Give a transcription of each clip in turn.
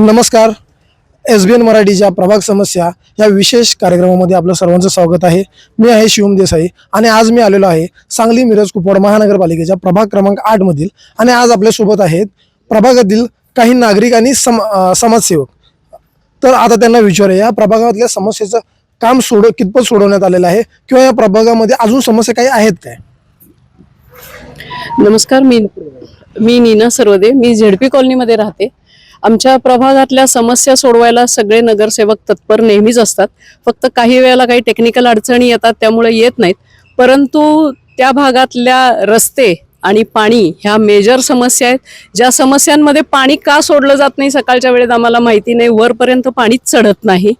नमस्कार. SBN मराठीच्या प्रभाग समस्या या विशेष कार्यक्रमामध्ये आपलं सर्वांचं स्वागत आहे. मी आहे शिवम देसाई आणि आज मी आलेलो आहे सांगली मिरज कुपवाड महानगरपालिकेच्या प्रभाग क्रमांक 8 मधील आणि आज आपल्यासोबत आहेत प्रभागातील काही नागरिक आणि समाजसेवक. तर आता त्यांना विचारूया या प्रभागातल्या समस्येचं काम कितपत सोडवण्यात आलेलं आहे किंवा या प्रभागामध्ये अजून समस्या काही आहेत काय. नमस्कार. मी नीना सर्वदे. मी झेडपी कॉलनीमध्ये राहते. आमच्या प्रभागातल्या समस्या सोडवायला सगळे नगरसेवक तत्पर नेहमीच असतात. फक्त काही वेळेला काही टेक्निकल अडचणी येतात त्यामुळे येत नाहीत. परंतु त्या भागातल्या रस्ते आणि पाणी ह्या मेजर समस्या आहेत. ज्या समस्यांमध्ये पाणी का सोडलं जात नाही सकाळच्या वेळेत आम्हाला माहिती नाही. वरपर्यंत पाणीच चढत नाही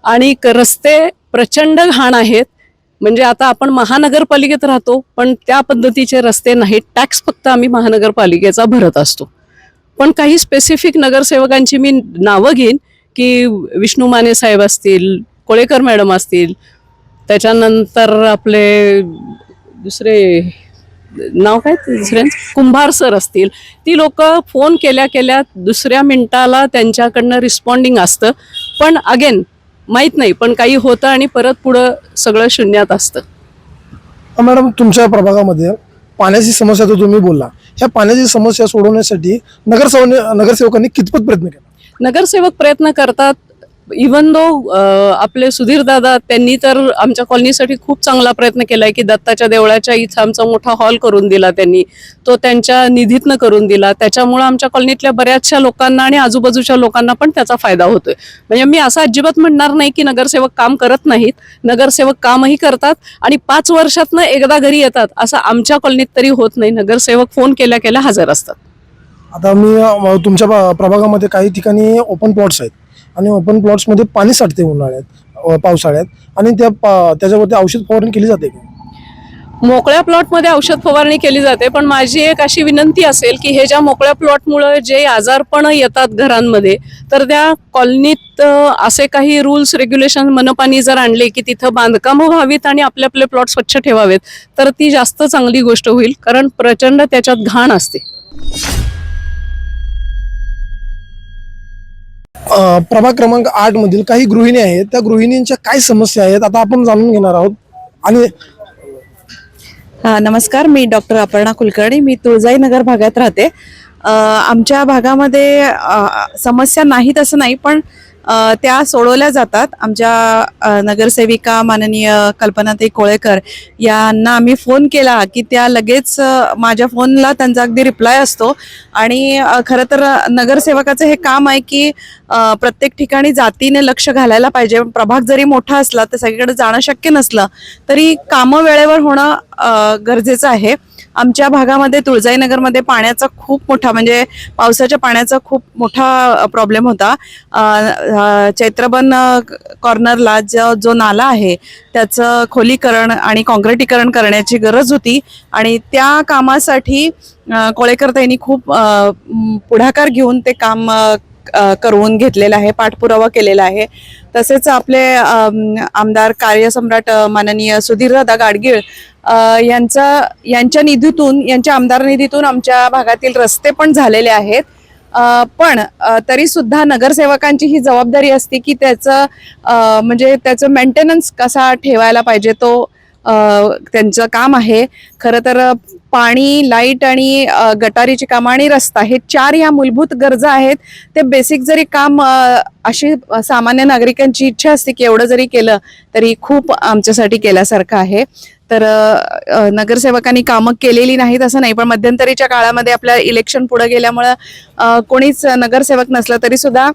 आणि रस्ते प्रचंड घाण आहेत. म्हणजे आता आपण महानगरपालिकेत राहतो पण त्या पद्धतीचे रस्ते नाहीत. टॅक्स फक्त आम्ही महानगरपालिकेचा भरत असतो. पण काही स्पेसिफिक नगरसेवकांची मी नावं घेईन की विष्णू माने साहेब असतील, कोळेकर मॅडम असतील, त्याच्यानंतर आपले दुसरे नाव काय दुसऱ्यांचं कुंभार सर असतील. ती लोक फोन केल्या दुसऱ्या मिनिटाला त्यांच्याकडनं रिस्पॉन्डिंग असतं. पण अगेन माहीत नाही पण काही होतं आणि परत पुढं सगळं शून्यात असतं. मॅडम, तुमच्या प्रभागामध्ये पाण्याची समस्या तर तुम्ही बोलला. ह्या पाण्याची समस्या सोडवण्यासाठी नगरसेवकांनी कितपत प्रयत्न केला. नगरसेवक प्रयत्न करतात. इवन दो आपले सुधीर दादा त्यांनी तर आमच्या कॉलनीसाठी खूप चांगला प्रयत्न केलाय की दत्ताच्या देवळाच्या इथं आमचा मोठा हॉल करून दिला. त्यांनी तो त्यांच्या निधीतनं करून दिला. त्याच्यामुळं आमच्या कॉलनीतल्या बऱ्याचशा लोकांना आणि आजूबाजूच्या लोकांना पण त्याचा फायदा होतोय. म्हणजे मी असं अजिबात म्हणणार नाही की नगरसेवक काम करत नाहीत. नगरसेवक कामही करतात आणि 5 वर्षातनं एकदा घरी येतात असं आमच्या कॉलनीत तरी होत नाही. नगरसेवक फोन केल्या हजर असतात. आता मी तुमच्या प्रभागामध्ये काही ठिकाणी ओपन प्लॉट्स आहेत आणि ओपन प्लॉट्समध्ये पाणी साठते उन्हाळ्यात पावसाळ्यात आणि त्याच्यावरती औषध फवारणी केली जाते. मोकळ्या प्लॉटमध्ये औषध फवारणी केली जाते. पण माझी एक अशी विनंती असेल की हे ज्या मोकळ्या प्लॉटमुळे जे आजारपण येतात घरांमध्ये तर त्या कॉलनीत असे काही रूल्स रेग्युलेशन मनपानी जर आणले की तिथं बांधकामं व्हावीत आणि आपले आपले प्लॉट स्वच्छ ठेवावेत तर ती जास्त चांगली गोष्ट होईल. कारण प्रचंड त्याच्यात घाण असते. प्रभाग क्रमांक 8 मधील काही गृहिणी आहेत. त्या गृहिणींच्या काय समस्या आहेत आता आपण जाणून घेणार आहोत. आणि नमस्कार. मी डॉक्टर अपर्णा कुलकर्णी. मी तुळजाई नगर भागात राहते. आमच्या भागामध्ये समस्या नाहीत असं नाही पण त्या सोडवल्या जातात. आमच्या नगरसेविका माननीय कल्पनाताई कोळेकर यांना आम्ही फोन केला की त्या लगेच माझ्या फोनला त्यांचा अगदी रिप्लाय असतो. आणि खरं तर नगरसेवकाचं हे काम आहे की प्रत्येक ठिकाणी जातीने लक्ष घालायला पाहिजे. प्रभाग जरी मोठा असला तर सगळीकडे जाणं शक्य नसलं तरी कामं वेळेवर होणं गरजेचं आहे. आमच्या भागामध्ये तुळजाई नगरमध्ये पाण्याचा खूप मोठा म्हणजे पावसाच्या पाण्याचा खूप मोठा प्रॉब्लेम होता. चैत्रबन कॉर्नरला जो नाला आहे त्याचं खोलीकरण आणि काँक्रिटीकरण करण्याची गरज होती आणि त्या कामासाठी कोळेकर ताईंनी खूप पुढाकार घेऊन ते काम करून घेतलेलं आहे, पाठपुरावा केलेला आहे. तसेच आपले आमदार कार्यसम्राट माननीय सुधीरदादा गाडगीळ यांच्या निधीतून यांच्या आमदार निधीतून आमच्या भागातील रस्ते पण झालेले आहेत. पण तरी सुद्धा नगरसेवकांची ही जबाबदारी असते की त्याचं मेंटेनन्स कसा ठेवायला पाहिजे तो त्यांचं काम आहे. खरं तर पाणी, लाईट आणि गटारीची कामं आणि रस्ता हे 4 ह्या मूलभूत गरजा आहेत. ते बेसिक जरी काम अशी सामान्य नागरिकांची इच्छा असते की एवढं जरी केलं तरी खूप आमच्यासाठी केल्यासारखं आहे. तर नगरसेवकांनी कामं केलेली नाहीत असं नाही. पण मध्यंतरीच्या काळामध्ये आपल्या इलेक्शन पुढे गेल्यामुळं कोणीच नगरसेवक नसलं तरी सुद्धा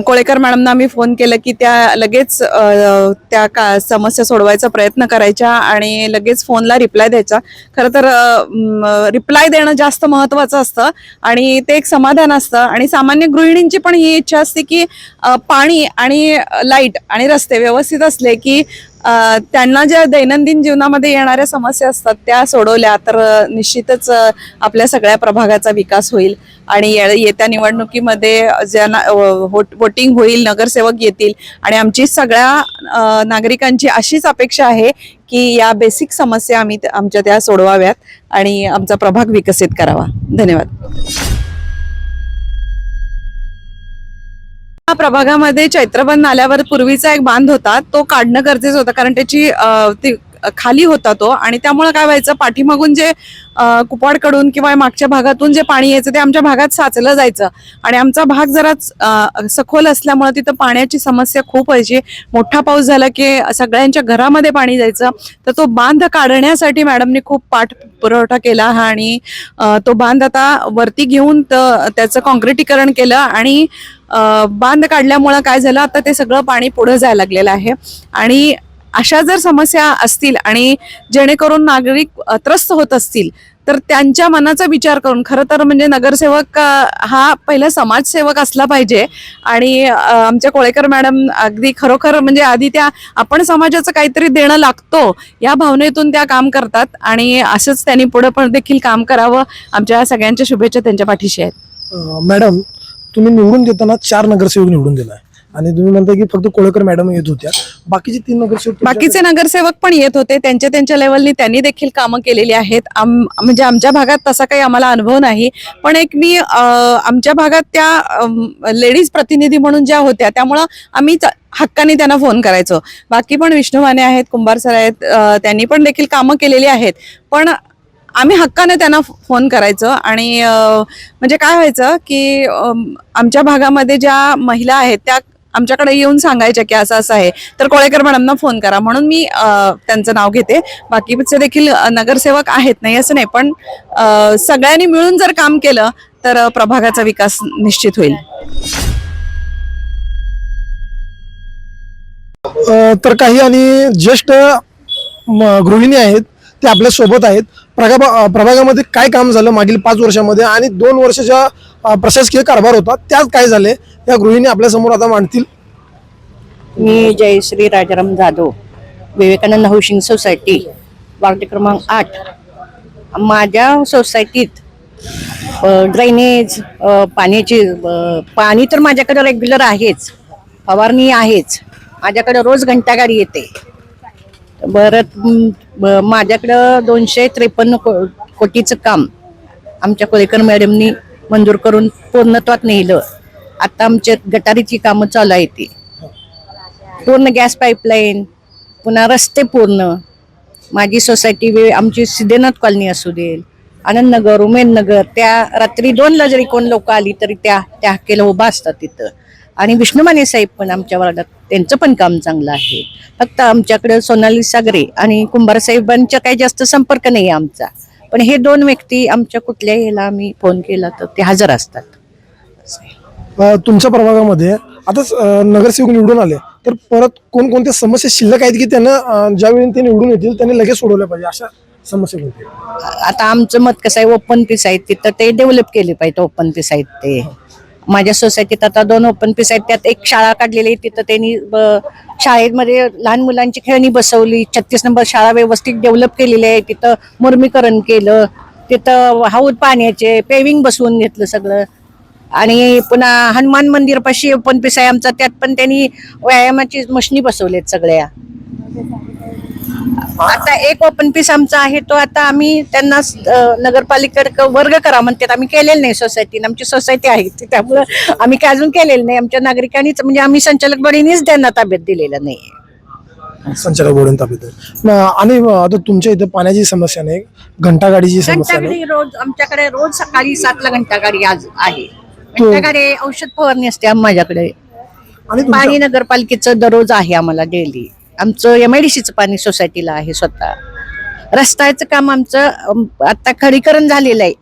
कोळेकर मॅडमना आम्ही फोन केलं की त्या लगेच त्या समस्या सोडवायचा प्रयत्न करायच्या आणि लगेच फोनला रिप्लाय द्यायचा. खरं तर रिप्लाय देणं जास्त महत्त्वाचं असतं आणि ते एक समाधान असतं. आणि सामान्य गृहिणींची पण ही इच्छा असते की पाणी आणि लाईट आणि रस्ते व्यवस्थित असले की त्यांना ज्या दैनंदिन जीवनामध्ये येणाऱ्या समस्या असतात त्या सोडवल्या तर निश्चितच आपल्या सगळ्या प्रभागाचा विकास होईल. आणि येत्या निवडणुकीमध्ये ज्यांना वोटिंग होईल, नगरसेवक येतील आणि आमची सगळ्या नागरिकांची अशीच अपेक्षा आहे की या बेसिक समस्या आम्ही आमच्या त्या सोडवाव्यात आणि आमचा प्रभाग विकसित करावा. धन्यवाद. प्रभागामध्ये चैत्रबन नाल्यावर पूर्वीचा एक बांध होता, तो काढणं गरजेचं होतं, कारण त्याची ती खाली होता तो, आणि त्यामुळे काय व्हायचं, पाठीमागून जे कुपाडकडून किंवा मागच्या भागातून जे पाणी यायचं ते आमच्या भागात साचलं जायचं, आणि आमचा भाग जराच सखोल असल्यामुळे तिथं पाण्याची समस्या खूप व्हायची. मोठा पाऊस झाला की सगळ्यांच्या घरामध्ये पाणी जायचं. तर तो बांध काढण्यासाठी मॅडमनी खूप पाठपुरवठा केला, आणि तो बांध आता वरती घेऊन त्याचं काँक्रिटीकरण केलं, आणि बांध काढल्यामुळं काय झालं, आता ते सगळं पाणी पुढे जायला लागलेलं आहे. आणि अशा जर समस्या असतील आणि जेणेकरून नागरिक त्रस्त होत असतील, तर त्यांच्या मनाचा विचार करून, खरं तर म्हणजे नगरसेवक हा पहिला समाजसेवक असला पाहिजे. आणि आमच्या कोळेकर मॅडम अगदी खरोखर म्हणजे आधी त्या आपण समाजाचं काहीतरी देणं लागतो या भावनेतून त्या काम करतात, आणि असंच त्यांनी पुढे पण देखील काम करावं. आमच्या सगळ्यांच्या शुभेच्छा त्यांच्या पाठीशी आहेत. मॅडम, तुम्ही निवडून देताना 4 नगरसेवक निवडून दिलाय, आणि तुम्ही म्हणता की फक्त कोळेकर मॅडम येत होत्या, बाकीचे 3 नगरसेवक बाकीचे नगरसेवक पण येत होते, त्यांच्या त्यांच्या लेवलनी त्यांनी देखील कामं केलेली आहेत. म्हणजे आमच्या भागात तसा काही आम्हाला अनुभव नाही, पण एक मी आमच्या भागात त्या लेडीज प्रतिनिधी म्हणून ज्या होत्या, त्यामुळं आम्ही हक्काने त्यांना फोन करायचो. बाकी पण विष्णू माने आहेत, कुंभार सर आहेत, त्यांनी पण देखील कामं केलेली आहेत, पण आम्ही हक्काने त्यांना फोन करायचो. आणि म्हणजे काय व्हायचं की आमच्या भागामध्ये ज्या महिला आहेत त्या आमच्याकडे येऊन सांगायच्या की असं असं आहे, तर कोळेकर मॅडमना फोन करा, म्हणून मी त्यांचं नाव घेते. बाकीचे देखील नगरसेवक आहेत, नाही असं नाही, पण सगळ्यांनी मिळून जर काम केलं तर प्रभागाचा विकास निश्चित होईल. तर काही आणि ज्येष्ठ गृहिणी आहेत ते आपल्या सोबत आहेत. प्रभागामध्ये काय काम झालं मागील 5 वर्षामध्ये, आणि 2 वर्षाच्या प्रशासकीय कारभार होता त्यात काय झाले, या गृहिणी आपल्या समोर आता मांडतील. मी Jayashree Rajaram Jadhav, Vivekanand housing society, ward क्रमांक 8. माझ्या सोसायटीत ड्रेनेज, पाण्याची पाणी तर माझ्याकडे रेग्युलर आहेच, फवारणी आहेच, माझ्याकडे रोज घंटागाडी येते. बरं, माझ्याकडं 253 कोटीचं काम आमच्या कोळेकर मॅडमनी मंजूर करून पूर्णत्वात नेलं. आता आमच्या गटारीची कामं चालू आहे, ती पूर्ण गॅस पाईपलाईन, पुन्हा रस्ते पूर्ण. माझी सोसायटी आमची सिद्धेनाथ कॉलनी असू दे, आनंदनगर, उमेदनगर, त्या रात्री 2ला जरी कोण लोक आली तरी त्या हक्केला उभा असतात तिथं. आणि विष्णू माने साहेब पण आमच्या वार्डात, त्यांचं पण काम चांगलं आहे. फक्त आमच्याकडे सोनाली सागरे आणि कुंभार साहेबांचा काही जास्त संपर्क नाही आमचा, पण हे 2 व्यक्ती आमच्या कुठल्याही ह्याला आम्ही फोन केला तर ते हजर असतात. तुमच्या प्रभागामध्ये आता नगरसेवक निवडून आले तर परत कोणकोणत्या समस्या शिल्लक आहेत की त्यांना ज्यावेळी ते निवडून येतील त्यांनी लगेच सोडवल्या पाहिजे, अशा समस्या कोणत्या? आता आमचं मत कसं आहे, ओपन पीस आहेत तिथं ते डेव्हलप केले पाहिजे. ओपन पीस आहेत ते माझ्या सोसायटीत आता 2 ओपन पीस आहेत, त्यात एक शाळा काढलेली आहे, तिथं त्यांनी शाळेमध्ये लहान मुलांची खेळणी बसवली. 36 नंबर शाळा व्यवस्थित डेव्हलप केलेली आहे, तिथं मुर्मीकरण केलं, तिथं हौद पाण्याचे पेविंग बसवून घेतलं सगळं. आणि पुन्हा हनुमान मंदिर पाशी ओपन पीस आहे आमचा, त्यात पण त्यांनी व्यायामाची मशिनी बसवलेत सगळ्या. आता एक ओपन पीस आमचा आहे, तो आता आम्ही त्यांना नगरपालिकेकडे वर्ग करा म्हणतात, आम्ही केलेलं नाही. सोसायटीने आमची सोसायटी आहे त्यामुळं आम्ही काय अजून केलेलं नाही. आमच्या नागरिकांनीच म्हणजे आम्ही संचालक बडीनेच त्यांना ताब्यात दिलेलं नाही. संचालक बोलून ताब्यात. आणि आता तुमच्या इथे पाण्याची समस्या नाही, घंटागाडीची समस्या नाही. घंटागाडी रोज आमच्याकडे रोज सकाळी 7ला घंटागाडी आज आहे. घंटागाडी औषध फवारणी असते माझ्याकडे. आणि पाणी नगरपालिकेचं दररोज आहे आम्हाला डेली. आमचं MIDCचं पाणी सोसायटीला आहे स्वतः. रस्त्याचं काम आमचं आता खडीकरण झालेलं आहे,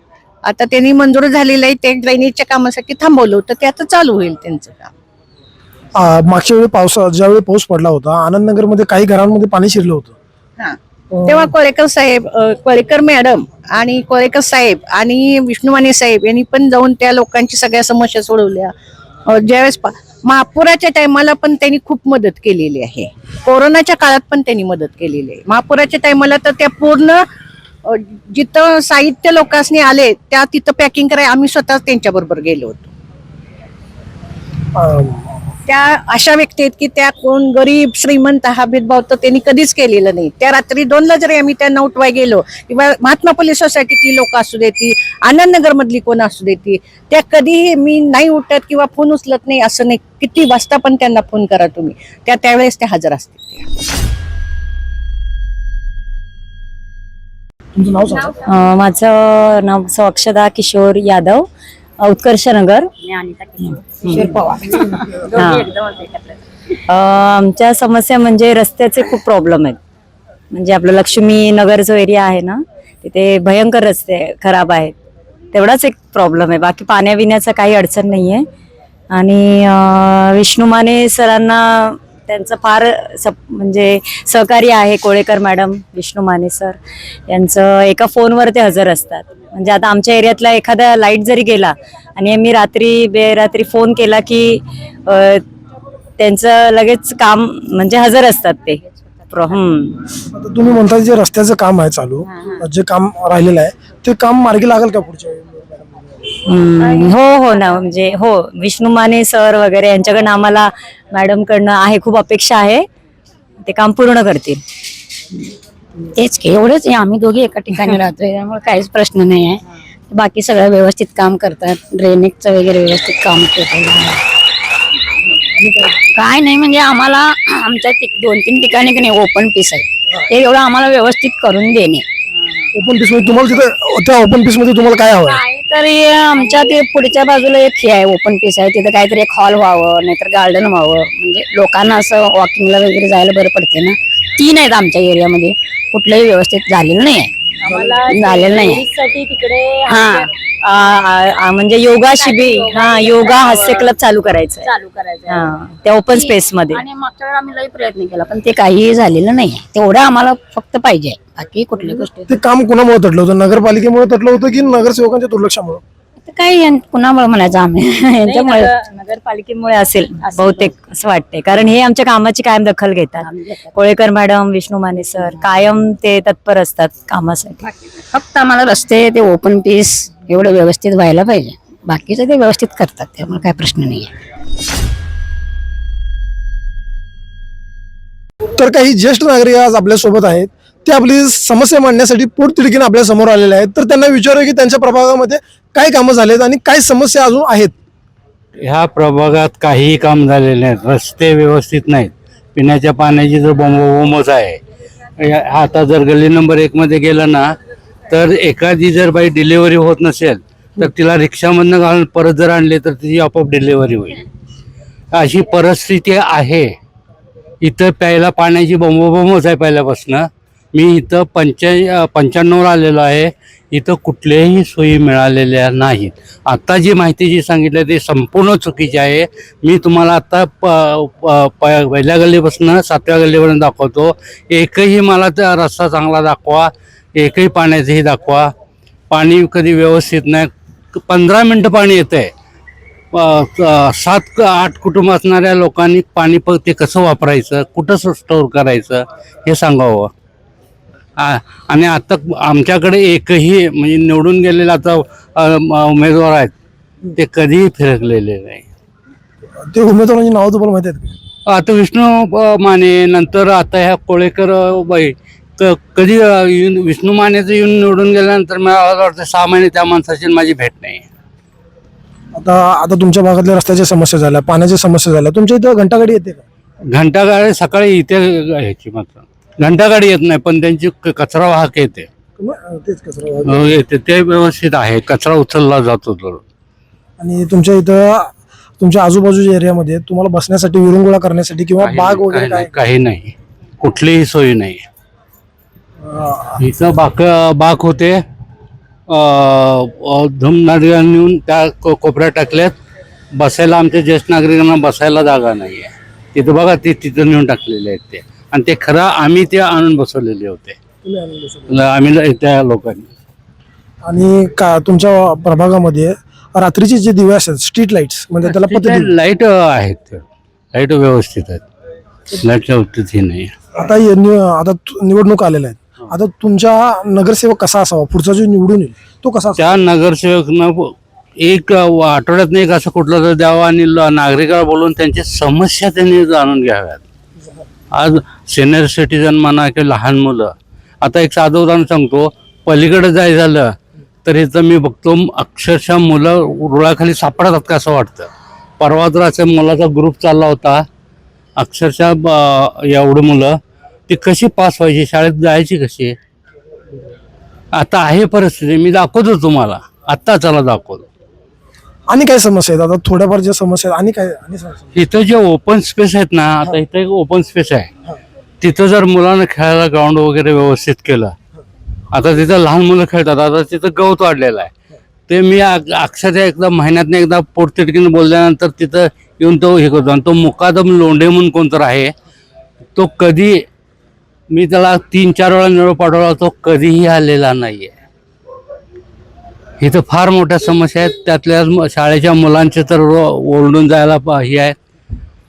आता त्यांनी मंजूर झालेलं आहे. ते ड्रेनेजच्या कामासाठी थांबवलं होतं, ते आता चालू होईल त्यांचं काम. मागच्या वेळी ज्यावेळी पाऊस पडला होता, आनंदनगर मध्ये काही घरांमध्ये पाणी शिरलं होतं. तेव्हा कोळेकर साहेब, कोळेकर मॅडम आणि कोळेकर साहेब आणि विष्णू माने साहेब यांनी पण जाऊन त्या लोकांची सगळ्या समस्या सोडवल्या. ज्यावेळेस महापुराच्या टायमाला पण त्यांनी खूप मदत केलेली आहे. कोरोनाच्या काळात पण त्यांनी मदत केलेली आहे. महापुराच्या टायमाला तर त्या पूर्ण जिथं साहित्य लोकांनी आले तिथं पॅकिंग करायला आम्ही स्वतः त्यांच्या बरोबर गेलो होतो. त्या अशा व्यक्ती आहेत की त्या कोण गरीब श्रीमंत हा भेदभाव तर त्यांनी कधीच केलेला नाही. त्या रात्री 2ला जरी आम्ही त्या नौटवाय गेलो किंवा महात्मा फुले सोसायटीतली लोक असू देती, आनंदनगर मधली कोण असू देती, त्या कधीही मी नाही उठत किंवा फोन उचलत नाही असं नाही. किती वाजता पण त्यांना फोन करा तुम्ही, त्यावेळेस त्या हजर असतील. तुमचं नाव सांगा. माझं नाव अक्षदा किशोर यादव, उत्कर्ष नगर. आमच्या समस्या म्हणजे रस्त्याचे खूप प्रॉब्लेम आहेत. म्हणजे आपलं लक्ष्मी नगर जो एरिया आहे ना, तिथे भयंकर रस्ते खराब आहेत. तेवढाच एक प्रॉब्लेम आहे, बाकी पाण्या पिण्याचा काही अडचण नाही आहे. आणि विष्णू माने सरांना त्यांचं फार म्हणजे सहकार्य आहे. कोळेकर मॅडम, विष्णू माने सर यांचं एका फोनवर ते हजर असतात. म्हणजे आता आमच्या एरियातला एखादा लाईट जरी गेला आणि मी बेरात्री फोन केला की त्यांचं लगेच काम म्हणजे हजर असतात ते. आता तुम्ही म्हणता जे रस्त्याचं काम आहे चालू, जे काम राहिलेलं आहे ते काम मार्गी लागेल का पुढच्या वेळी? हो ना, म्हणजे हो, विष्णू माने सर वगैरे यांच्याकडनं आम्हाला मॅडम कडनं आहे खूप अपेक्षा आहे, ते काम पूर्ण करतील. तेच की एवढंच आहे. आम्ही दोघी एका ठिकाणी राहतोय त्यामुळे काहीच प्रश्न नाही आहे. बाकी सगळं व्यवस्थित काम करतात. ड्रेनेजचं वगैरे व्यवस्थित काम करतात. काय नाही म्हणजे आम्हाला आमच्या 2-3 ठिकाणी की नाही ओपन पीस आहे, ते एवढं आम्हाला व्यवस्थित करून देणे. ओपन पीस मध्ये तुम्हाला तिथे त्या ओपन पीस मध्ये तुम्हाला काय हवं आहे? काहीतरी आमच्या ते पुढच्या बाजूला एक हे आहे, ओपन पीस आहे, तिथं काहीतरी एक हॉल व्हावं, नाहीतर गार्डन व्हावं. म्हणजे लोकांना असं वॉकिंगला वगैरे जायला बरं पडते ना. 3 आहेत आमच्या एरियामध्ये, कुठलंही व्यवस्थित झालेलं नाही आहे. झालेलं नाही तिकडे हा म्हणजे योगा शिबिर, योगा हास्य क्लब चालू करायचं. त्या ओपन स्पेस मध्ये. आणि मागच्या वेळेला आम्ही लई प्रयत्न केला पण ते काहीही झालेलं नाही. तेवढं आम्हाला फक्त पाहिजे, बाकी कुठली गोष्ट ते काम कोणामुळे तटलं होतं? नगरपालिकेमुळे तटलं होतं की नगरसेवकांच्या दुर्लक्षामुळे? काही कुणामुळे म्हणायचं आम्ही यांच्यामुळे. नगरपालिकेमुळे असेल बहुतेक असं वाटतंय, कारण हे आमच्या कामाची कायम दखल घेतात. कोळेकर मॅडम, विष्णू माने सर कायम ते तत्पर असतात कामासाठी. फक्त आम्हाला रस्ते ते ओपन पीस एवढं व्यवस्थित व्हायला पाहिजे, बाकीचं ते व्यवस्थित करतात, त्यामुळे काही प्रश्न नाही आहे. तर काही ज्येष्ठ नागरिक आज आपल्या सोबत आहेत, ते आपली समस्या मांडण्यासाठी पोटतिडकीने आपल्या समोर आलेले आहेत. तर त्यांना विचारूया की त्यांच्या प्रभागामध्ये काय कामं झालेत आणि काय समस्या अजून आहेत. ह्या प्रभागात काहीही काम झालेले नाहीत. रस्ते व्यवस्थित नाहीत. पिण्याच्या पाण्याची जर बोंबच आहे. आता जर गल्ली नंबर 1 मध्ये गेलं ना, तर एखादी जर बाई डिलिव्हरी होत नसेल तर तिला रिक्षामधनं घालून परत जर आणले तर तिची आपोआप डिलिव्हरी होईल. अशी परिस्थिती आहे. इथं प्यायला पाण्याची बोंबच आहे पहिल्यापासून. मी इथं 95 आलेलो आहे. इथं कुठल्याही सोयी मिळालेल्या नाहीत. आता जी माहिती जी सांगितली ते संपूर्ण चुकीची आहे. मी तुम्हाला आता पहिल्या गल्लीपासून 7व्या गल्लीपर्यंत दाखवतो. एकही मला त्या रस्ता चांगला दाखवा, एकही पाण्याचंही दाखवा. पाणी कधी व्यवस्थित नाही. 15 मिनटं पाणी येतंय. 7-8 कुटुंब असणाऱ्या लोकांनी पाणी ते कसं वापरायचं, कुठं स्टोअर करायचं हे सांगावं. आणि आता आमच्याकडे एकही म्हणजे निवडून गेलेला आता उमेदवार आहेत ते कधीही फिरकलेले नाही. ते उमेदवारांची नावं तुम्हाला माहिती आहेत का? आता विष्णू माने, नंतर आता ह्या कोळेकर बाई कधी विष्णू मानेचं येऊन निवडून गेल्यानंतर मला वाटतं 6 महिने त्या माणसाची माझी भेट नाही. आता तुमच्या भागातल्या रस्त्याच्या समस्या झाल्या, पाण्याच्या समस्या झाल्या, तुमच्या इथं घंटागाडी येते का? घंटागाडी सकाळी इथे ह्याची मात्र घंटागाडी येत नाही, पण त्यांची कचरा वाहक येते. तेच कचरा येते ते व्यवस्थित आहे. कचरा उचलला जातो तो. आणि तुमच्या इथं तुमच्या आजूबाजूच्या एरियामध्ये तुम्हाला बसण्यासाठी, विरंगुळा करण्यासाठी किंवा बाग वगैरे काय? काही नाही, कुठलीही सोयी नाही. इथं बाग होते, धुमनाडगाव नेऊन त्या कोपऱ्यात टाकल्यात. बसायला आमच्या ज्येष्ठ नागरिकांना बसायला जागा नाही आहे. तिथं बघा, ते तिथं नेऊन टाकलेले आहेत ते. आणि ते खरं आम्ही ते आणून बसवलेले होते, आम्ही त्या लोकांनी. आणि का तुमच्या प्रभागामध्ये रात्रीचे जे दिवे असतात, स्ट्रीट लाईट्स म्हणजे त्याला पद्धती लाईट आहेत, लाईट व्यवस्थित आहेत, लाईटच्या बाबतीत हे नाही. आता निवडणूक आलेल्या आहेत. आता तुमच्या नगरसेवक कसा असावा, पुढचा जो निवडून येईल तो कसा असावा? त्या नगरसेवकनं एक आठवड्यात एक असं कुठलं तर द्यावं आणि नागरिकाला बोलून त्यांची समस्या त्यांनी जाणून घ्याव्यात. आज सिनियर सिटीजन म्हणा किंवा लहान मुलं, आता एक साधं उदाहरण सांगतो, पलीकडे जाय झालं तर इथं मी बघतो अक्षरशः मुलं रुळाखाली सापडतात का असं वाटतं. परवा तर असं मुलाचा ग्रुप चालला होता, अक्षरशः एवढी मुलं ती कशी पास व्हायची, शाळेत जायची कशी. आता आहे परिस्थिती, मी दाखवतो तुम्हाला, आत्ता चला दाखवतो. आणि काय समस्या आहेत आता थोड्याफार ज्या समस्या आहेत आणि काय आणि समस्या? इथं जे ओपन स्पेस आहेत ना, आता इथं एक ओपन स्पेस आहे, तिथं जर मुलांना खेळायला ग्राउंड वगैरे व्यवस्थित केलं, आता तिथं लहान मुलं खेळतात, आता तिथं गवत वाढलेलं आहे, ते मी अक्षरशः एकदा महिन्यातनं एकदा पोटतिडकीनं बोलल्यानंतर तिथं येऊन तो हे करतो. आणि तो मुकादम लोंढे म्हणून कोणतर आहे, तो कधी, मी त्याला 3-4 वेळा निरोप पाठवला, तो कधीही आलेला नाही आहे. इथं फार मोठ्या समस्या आहेत, त्यातल्या शाळेच्या मुलांचे तर ओरडून जायला हे आहे.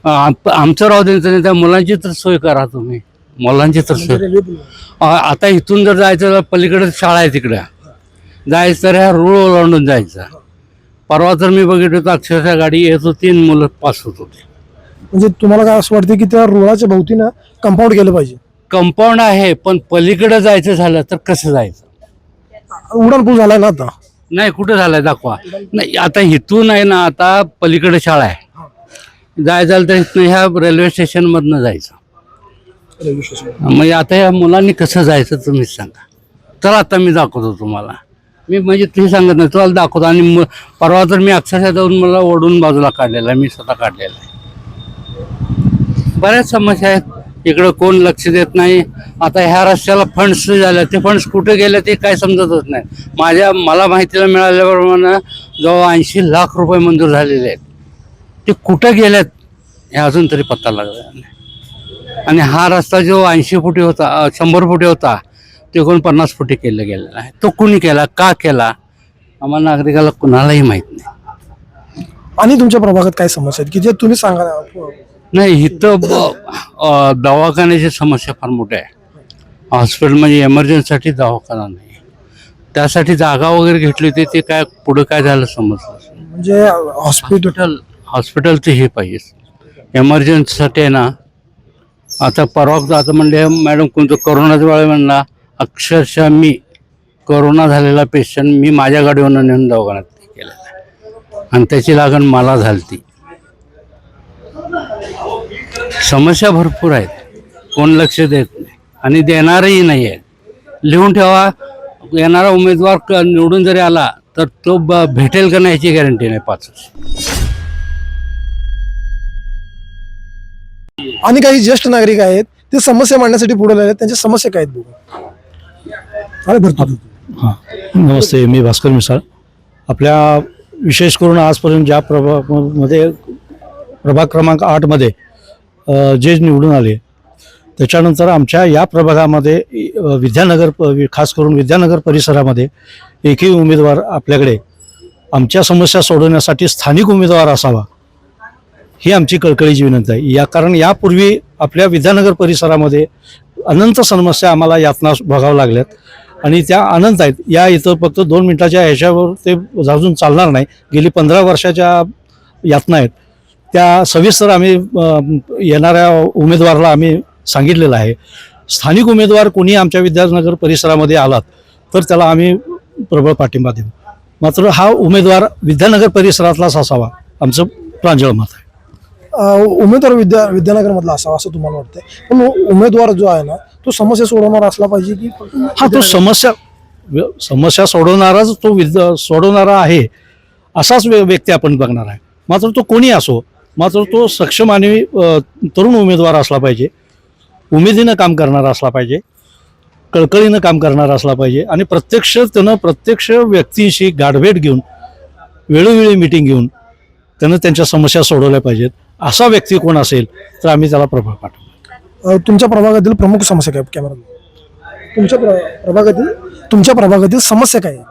आमचं राहू द्यायचं नाही, त्या मुलांची तर सोय करा तुम्ही, मुलांची तर सोय. आता इथून जर जायचं तर पलीकडे शाळा आहे, तिकडे जायचं तर ह्या रूळ ओलांडून जायचं. परवा तर मी बघितलं होतं, अक्षरशः गाडी येत होती आणि मुलं पास होत होती. म्हणजे तुम्हाला काय असं वाटतं की त्या रुळाच्या भोवतीनं कंपाऊंड केलं पाहिजे? कंपाऊंड आहे, पण पलीकडे जायचं झालं तर कसं जायचं? उडान पूल झालाय ना आता? नाही, कुठं झालंय दाखवा. नाही, आता इथून आहे ना, आता पलीकडे शाळा आहे, जायचं झालं तर इथनं ह्या रेल्वे स्टेशन मधनं जायचं. म्हणजे आता या मुलांनी कसं जायचं तुम्हीच सांगा. तर आता मी दाखवतो तुम्हाला, मी म्हणजे तुम्ही सांगत नाही, तुम्हाला दाखवतो. आणि परवा तर मी अक्षरशः जाऊन मला ओढून बाजूला काढलेला आहे, मी स्वतः काढलेला आहे. बऱ्याच समस्या आहेत, इकडं कोण लक्ष देत नाही. आता ह्या रस्त्याला फंड्स झाले, ते फंड्स कुठे गेले ते काय समजतच नाही. मला माहितीला मिळाल्याप्रमाणे जवळ 80 लाख रुपये मंजूर झालेले आहेत, ते कुठं गेलेत हे अजून तरी पत्ता लागला नाही. आणि हा रस्ता जो 80 फुटी होता, 100 फुटी होता, ते कोण 50 फुटी केला गेलेला आहे. तो कुणी केला, का केला, आम्हाला नागरिकाला कुणालाही माहीत नाही. आणि तुमच्या प्रभागात काय समस्या आहेत की जे तुम्ही सांगा? नाही, इथं दवाखान्याची समस्या फार मोठी आहे. हॉस्पिटल म्हणजे एमर्जन्सीसाठी दवाखाना नाही, त्यासाठी जागा वगैरे घेतली होती, ते काय पुढं काय झालं समजलं. म्हणजे हॉस्पिटलचं हे पाहिजे एमर्जन्सीसाठी आहे ना. आता परवा आता म्हणले मॅडम कोणतं कोरोनाच्या वेळेला म्हणला, अक्षरशः मी कोरोना झालेला पेशंट मी माझ्या गाडीवरून नेऊन दवाखान्यात केलेला आहे, आणि त्याची लागण मला झाली. समस्या भरपूर आहेत, कोण लक्ष देत नाही आणि देणारही नाही आहे. लिहून ठेवा, येणारा उमेदवार निवडून जरी आला तर तो भेटेल का नाही याची गॅरंटी नाही 5 वर्ष. आणि काही ज्येष्ठ नागरिक आहेत ते समस्या मांडण्यासाठी पुढे आले आहेत, त्यांच्या समस्या काय आहेत बघू. अरे भरपूर. हां, नमस्ते, मी भास्कर मिसाळ. आपल्या विशेष करून आजपर्यंत ज्या प्रभागामध्ये प्रभाग क्रमांक 8मध्ये जे निवडून आले, त्याच्यानंतर आमच्या या प्रभागामध्ये विद्यानगर, खास करून विद्यानगर परिसरामध्ये एकही उमेदवार आपल्याकडे आमच्या समस्या सोडवण्यासाठी स्थानिक उमेदवार असावा, ही आमची कळकळीची विनंती आहे. कारण यापूर्वी आपल्या विद्यानगर परिसरामध्ये अनंत समस्या आम्हाला यातना भोगाव्या लागल्यात आणि त्या अनंत आहेत. या इथं फक्त 2 मिनिटाच्या ह्याच्यावर ते जाजून चालणार नाही. गेली 15 वर्षाच्या यातना आहेत, त्या सविस्तर आम्ही येणाऱ्या उमेदवाराला आम्ही सांगितलेलं आहे. स्थानिक उमेदवार कोणी आमच्या विद्यानगर परिसरामध्ये आलात तर त्याला आम्ही प्रबळ पाठिंबा देऊ. मात्र हा उमेदवार विद्यानगर परिसरातलाच असावा, आमचं प्रांजळ मत आहे. उमेदवार विद्यानगरमधला असावा असं तुम्हाला वाटतंय? पण उमेदवार जो आहे ना, तो समस्या सोडवणारा असला पाहिजे की? हा, तो समस्या सोडवणाराच तो सोडवणारा आहे असाच व्यक्ती आपण बघणार आहे. मात्र तो कोणी असो, मात्र तो सक्षम आणि तरुण उमेदवार असला पाहिजे, उमेदीनं काम करणारा असला पाहिजे, कळकळीनं काम करणारा असला पाहिजे आणि प्रत्यक्ष व्यक्तींशी गाठभेट घेऊन वेळोवेळी मिटिंग घेऊन त्यानं त्यांच्या समस्या सोडवल्या पाहिजेत. असा व्यक्ती कोण असेल तर आम्ही त्याला प्रभाग पाठवू. तुमच्या प्रभागातील प्रमुख समस्या काय? कॅमेरा तुमच्या प्रभागातील समस्या काय आहे?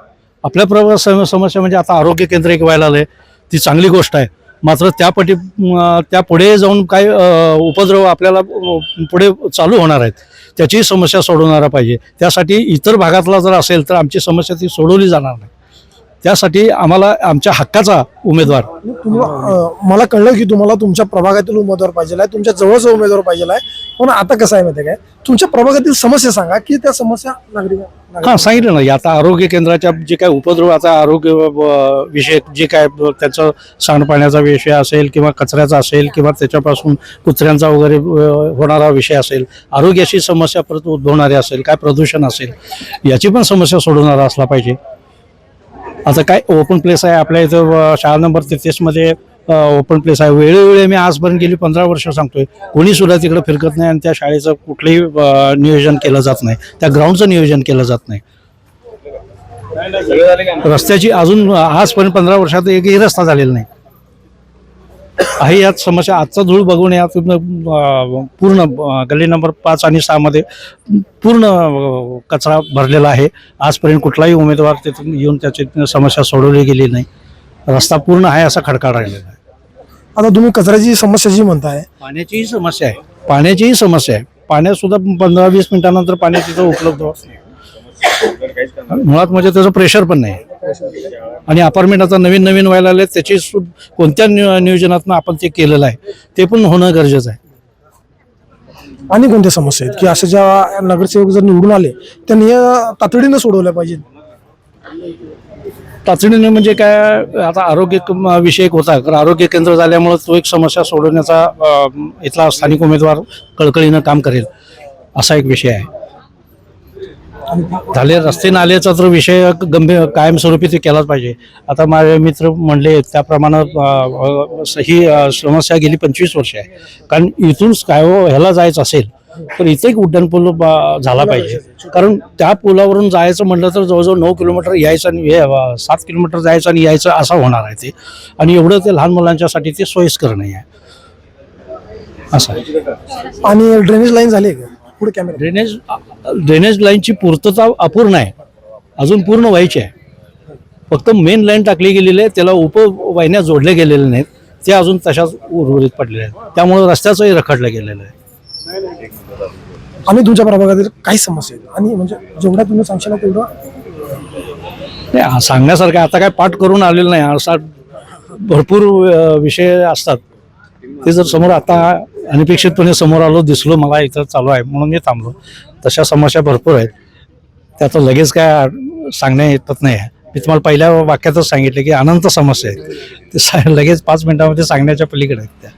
आपल्या प्रभागात समस्या म्हणजे आता आरोग्य केंद्र एक व्हायला आलंय, ती चांगली गोष्ट आहे. मात्र त्या पुढे जाऊन काय उपद्रव आपल्याला पुढे चालू होणार आहेत, त्याचीही समस्या सोडवणारा पाहिजे. त्यासाठी इतर भागातला जर असेल तर आमची समस्या ती सोडवली जाणार नाही. त्यासाठी आम्हाला आमच्या हक्काचा उमेदवार मला कळलं की तुम्हाला तुमच्या प्रभागातील उमेदवार पाहिजे आहे, तुमच्या जवळचा उमेदवार पाहिजे आहे. पण आता कसं आहे माहिती आहे काय, तुमच्या प्रभागातील समस्या सांगा की त्या समस्या हां सांगितलं ना. आता आरोग्य केंद्राच्या जे काय उपद्रव, आता आरोग्य विषयक जे काय त्यांचं सांडपाण्याचा विषय असेल किंवा कचऱ्याचा असेल किंवा त्याच्यापासून कुत्र्यांचा वगैरे होणारा विषय असेल, आरोग्याची समस्या परत उद्भवणारी असेल, काय प्रदूषण असेल, याची पण समस्या सोडवणारा असला पाहिजे. आता काय ओपन प्लेस आहे आपल्या इथं शाळा नंबर 33मध्ये ओपन प्लेस आहे. वेळोवेळी मी आजपर्यंत गेली 15 वर्ष सांगतोय, कोणी सुद्धा तिकडे फिरकत नाही आणि त्या शाळेचं कुठलंही नियोजन केलं जात नाही, त्या ग्राउंडचं नियोजन केलं जात नाही. रस्त्याची अजून आजपर्यंत 15 वर्षात एकही रस्ता झालेला नाही आहे. यात समस्या आजचा धूळ बघून यात पूर्ण गल्ली नंबर 5 आणि 6 मध्ये पूर्ण कचरा भरलेला आहे. आजपर्यंत कुठलाही उमेदवार तिथून येऊन त्याची समस्या सोडवली गेली नाही. रस्ता पूर्ण आहे असा खडकाळ राहिलेला आहे. आता तुम्ही कचऱ्याची समस्या जी म्हणताय, पाण्याचीही समस्या आहे, पाण्याचीही समस्या आहे. पाण्यात सुद्धा 15-20 मिनिटानंतर पाणी तिथं उपलब्ध होत नाही. मुळात म्हणजे त्याचं प्रेशर पण नाही. आणि अपार्टमेंट आता नवीन नवीन व्हायला लागले, त्याची कोणत्या नियोजनातून आपण ते केलेलं आहे ते पण होणं गरजेचं आहे. आणि कोणत्या समस्या आहेत की अशा ज्या नगरसेवक जर निवडून आले त्यांनी तातडीनं सोडवल्या पाहिजेत? तातडीने म्हणजे काय, आता आरोग्य विषयक होता, तर आरोग्य केंद्र झाल्यामुळे तो एक समस्या सोडवण्याचा इथला स्थानिक उमेदवार कळकळीनं काम करेल असा एक विषय आहे. झाले रस्ते नाल्याचा तर विषय गंभीर कायमस्वरूपी ते केलाच पाहिजे. आता माझे मित्र म्हणले त्याप्रमाणे ही समस्या गेली 25 वर्ष आहे. कारण इथून ह्याला जायचं असेल तर इथे एक उड्डाणपूल झाला पाहिजे. कारण त्या पुलावरून जायचं म्हटलं तर जवळजवळ 9 किलोमीटर यायचं आणि 7 किलोमीटर जायचं आणि यायचं असा होणार आहे ते. आणि एवढं ते लहान मुलांच्यासाठी ते सोयीस्कर नाही आहे असं आहे. आणि ड्रेनेज लाईन झाली का पुढे कॅमेरा? ड्रेनेज लाईनची पूर्तता अपूर्ण आहे, अजून पूर्ण व्हायची आहे. फक्त मेन लाईन टाकली गेलेली आहे, त्याला उपवाहिन्या जोडल्या गेलेल्या नाहीत, ते अजून तशाच उर्वरित पडलेल्या आहेत. त्यामुळे रस्त्याचंही रखडलं गेलेलं आहे. आणि तुमच्या प्रभागातील काही समस्या आहेत आणि म्हणजे जेवढा तुम्ही सांगशाल तेवढं नाही सांगण्यासारखं आता काय पाठ करून आलेलं नाही. असा भरपूर विषय असतात, ते जर समोर आता अनपेक्षितपणे समोर आलो, दिसलो मला इथं चालू आहे म्हणून मी थांबलो. तशा समस्या भरपूर आहेत, त्याचं लगेच काय सांगण्या येतच नाही आहे. मी तुम्हाला पहिल्या वाक्यातच सांगितलं की अनंत समस्या आहेत, ते लगेच 5 मिनिटांमध्ये सांगण्याच्या पलीकडे आहेत त्या.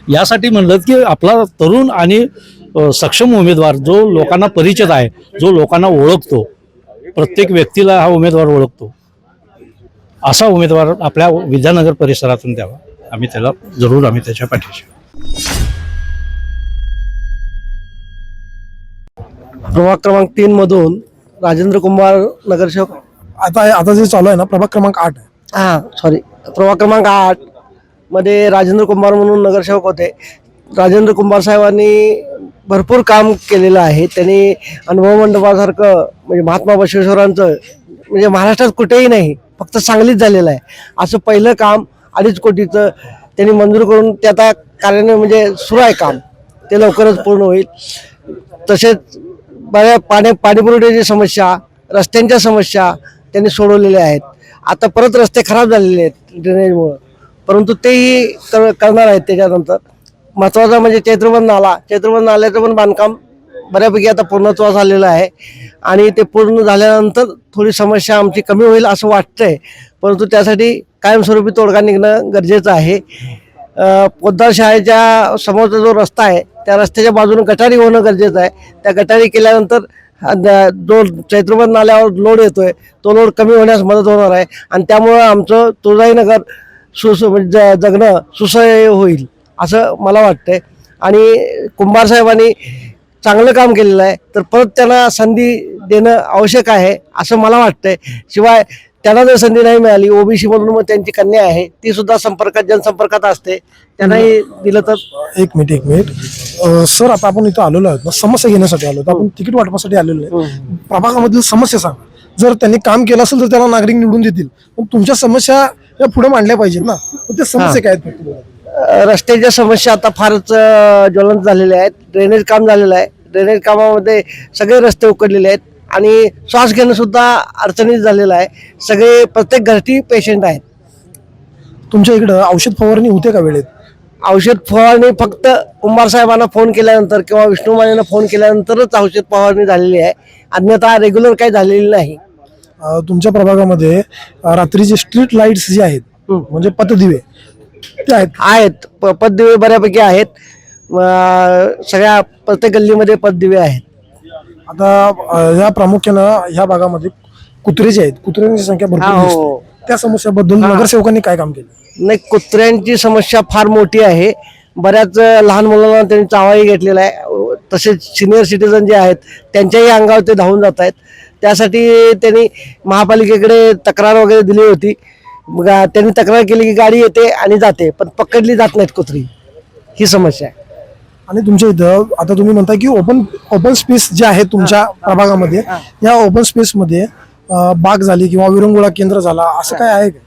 यासाठी म्हणलं की आपला तरुण आणि सक्षम उमेदवार जो लोकांना परिचित आहे, जो लोकांना ओळखतो, प्रत्येक व्यक्तीला हा उमेदवार ओळखतो, असा उमेदवार आपल्या विद्यानगर परिसरातून द्यावा. आम्ही त्याच्या पाठीशी. प्रभाग क्रमांक 3 मधून राजेंद्र कुंभार नगरसेवक. आता जे चालू आहे ना प्रभाग क्रमांक 8 प्रभाग क्रमांक 8 मध्ये राजेंद्र कुंभार म्हणून नगरसेवक होते. राजेंद्र कुंभार साहेबांनी भरपूर काम केलेलं आहे. त्यांनी अनुभव मंडपासारखं म्हणजे महात्मा बसवेश्वरांचं म्हणजे महाराष्ट्रात कुठेही नाही, फक्त सांगलीत झालेलं आहे असं पहिलं काम 2.5 कोटीचं त्यांनी मंजूर करून ते आता कार्यान्वयन म्हणजे सुरू आहे काम, ते लवकरच पूर्ण होईल. तसेच बऱ्या पाणीपुरवठ्याची समस्या, रस्त्यांच्या समस्या त्यांनी सोडवलेल्या आहेत. आता परत रस्ते खराब झालेले आहेत ड्रेनेजमुळं, परंतु तेही करणार आहेत. त्याच्यानंतर महत्त्वाचा म्हणजे चैत्रबंध नाल्याचं पण बांधकाम बऱ्यापैकी आता पूर्णत्वास आलेलं आहे आणि ते पूर्ण झाल्यानंतर थोडी समस्या आमची कमी होईल असं वाटतंय, परंतु त्यासाठी कायमस्वरूपी तोडगा निघणं गरजेचं आहे. पोद्दार शाळेच्या समोरचा जो रस्ता आहे त्या रस्त्याच्या बाजूने गटारी होणं गरजेचं आहे. त्या गटारी केल्यानंतर जो चैत्रबंध नाल्यावर लोड येतोय तो लोड कमी होण्यास मदत होणार आहे आणि त्यामुळं आमचं तुळजाईनगर जगणं सुसह्य होईल असं मला वाटतंय. आणि कुंभार साहेबांनी चांगलं काम केलेलं आहे, तर परत त्यांना संधी देणं आवश्यक आहे असं मला वाटतंय. शिवाय त्यांना जर संधी नाही मिळाली, ओबीसी मधून मग त्यांची कन्या आहे ती सुद्धा जनसंपर्कात असते, त्यांनाही दिलं तर. एक मिनिट सर, आता आपण इथं आलेलो आहोत ना समस्या घेण्यासाठी आलो, आपण तिकीट वाटपासाठी आलेलो आहे. प्रभागामधील समस्या सांगा. जर त्यांनी काम केलं असेल तर त्याला नागरिक निवडून देतील, पण तुमच्या समस्या या पुढे मांडल्या पाहिजेत ना. ते समस्या काय आहेत? रस्त्याच्या समस्या आता फारच ज्वलंत झालेल्या आहेत. ड्रेनेज काम झालेलं आहे, ड्रेनेज कामामध्ये सगळे रस्ते उकडलेले आहेत आणि श्वास घेणं सुद्धा अडचणीत झालेलं आहे. सगळे प्रत्येक घरटी पेशंट आहेत. तुमच्या इकडं औषध फवारणी होते का वेळेत? औषध फवारणी फक्त कुंभार साहेबांना फोन केल्यानंतर किंवा विष्णुमानेला फोन केल्यानंतरच औषध फवारणी झालेली आहे. अन्यथा रेग्युलर काही झालेली नाही. तुमच्या प्रभागामध्ये रात्रीचे स्ट्रीट लाईट्स जे आहेत म्हणजे पथदिवे ते आहेत? पतदिवे बऱ्यापैकी आहेत. सगळ्या प्रत्येक गल्लीमध्ये पतदिवे आहेत. आता या प्रामुख्यानं ह्या भागामध्ये कुत्रे जे आहेत, कुत्र्यांची संख्या भरपूर दिसते. त्या समस्याबद्दल नगरसेवकांनी काय काम केलं? नाही, कुत्र्यांची समस्या फार मोठी आहे. बऱ्याच लहान मुलांना त्यांनी चावाही घेतलेला आहे. तसेच सिनियर सिटीजन जे आहेत त्यांच्याही अंगावर ते धावून जात आहेत. त्यासाठी त्यांनी महापालिकेकडे तक्रार वगैरे दिली होती. मग त्यांनी तक्रार केली की गाडी येते आणि जाते, पण पकडली जात नाहीत कुत्री. ही समस्या आहे. आणि तुमच्या इथं आता तुम्ही म्हणताय की ओपन स्पेस जे आहे तुमच्या प्रभागामध्ये, या ओपन स्पेसमध्ये बाग झाली किंवा विरंगुळा केंद्र झाला असं काय आहे का?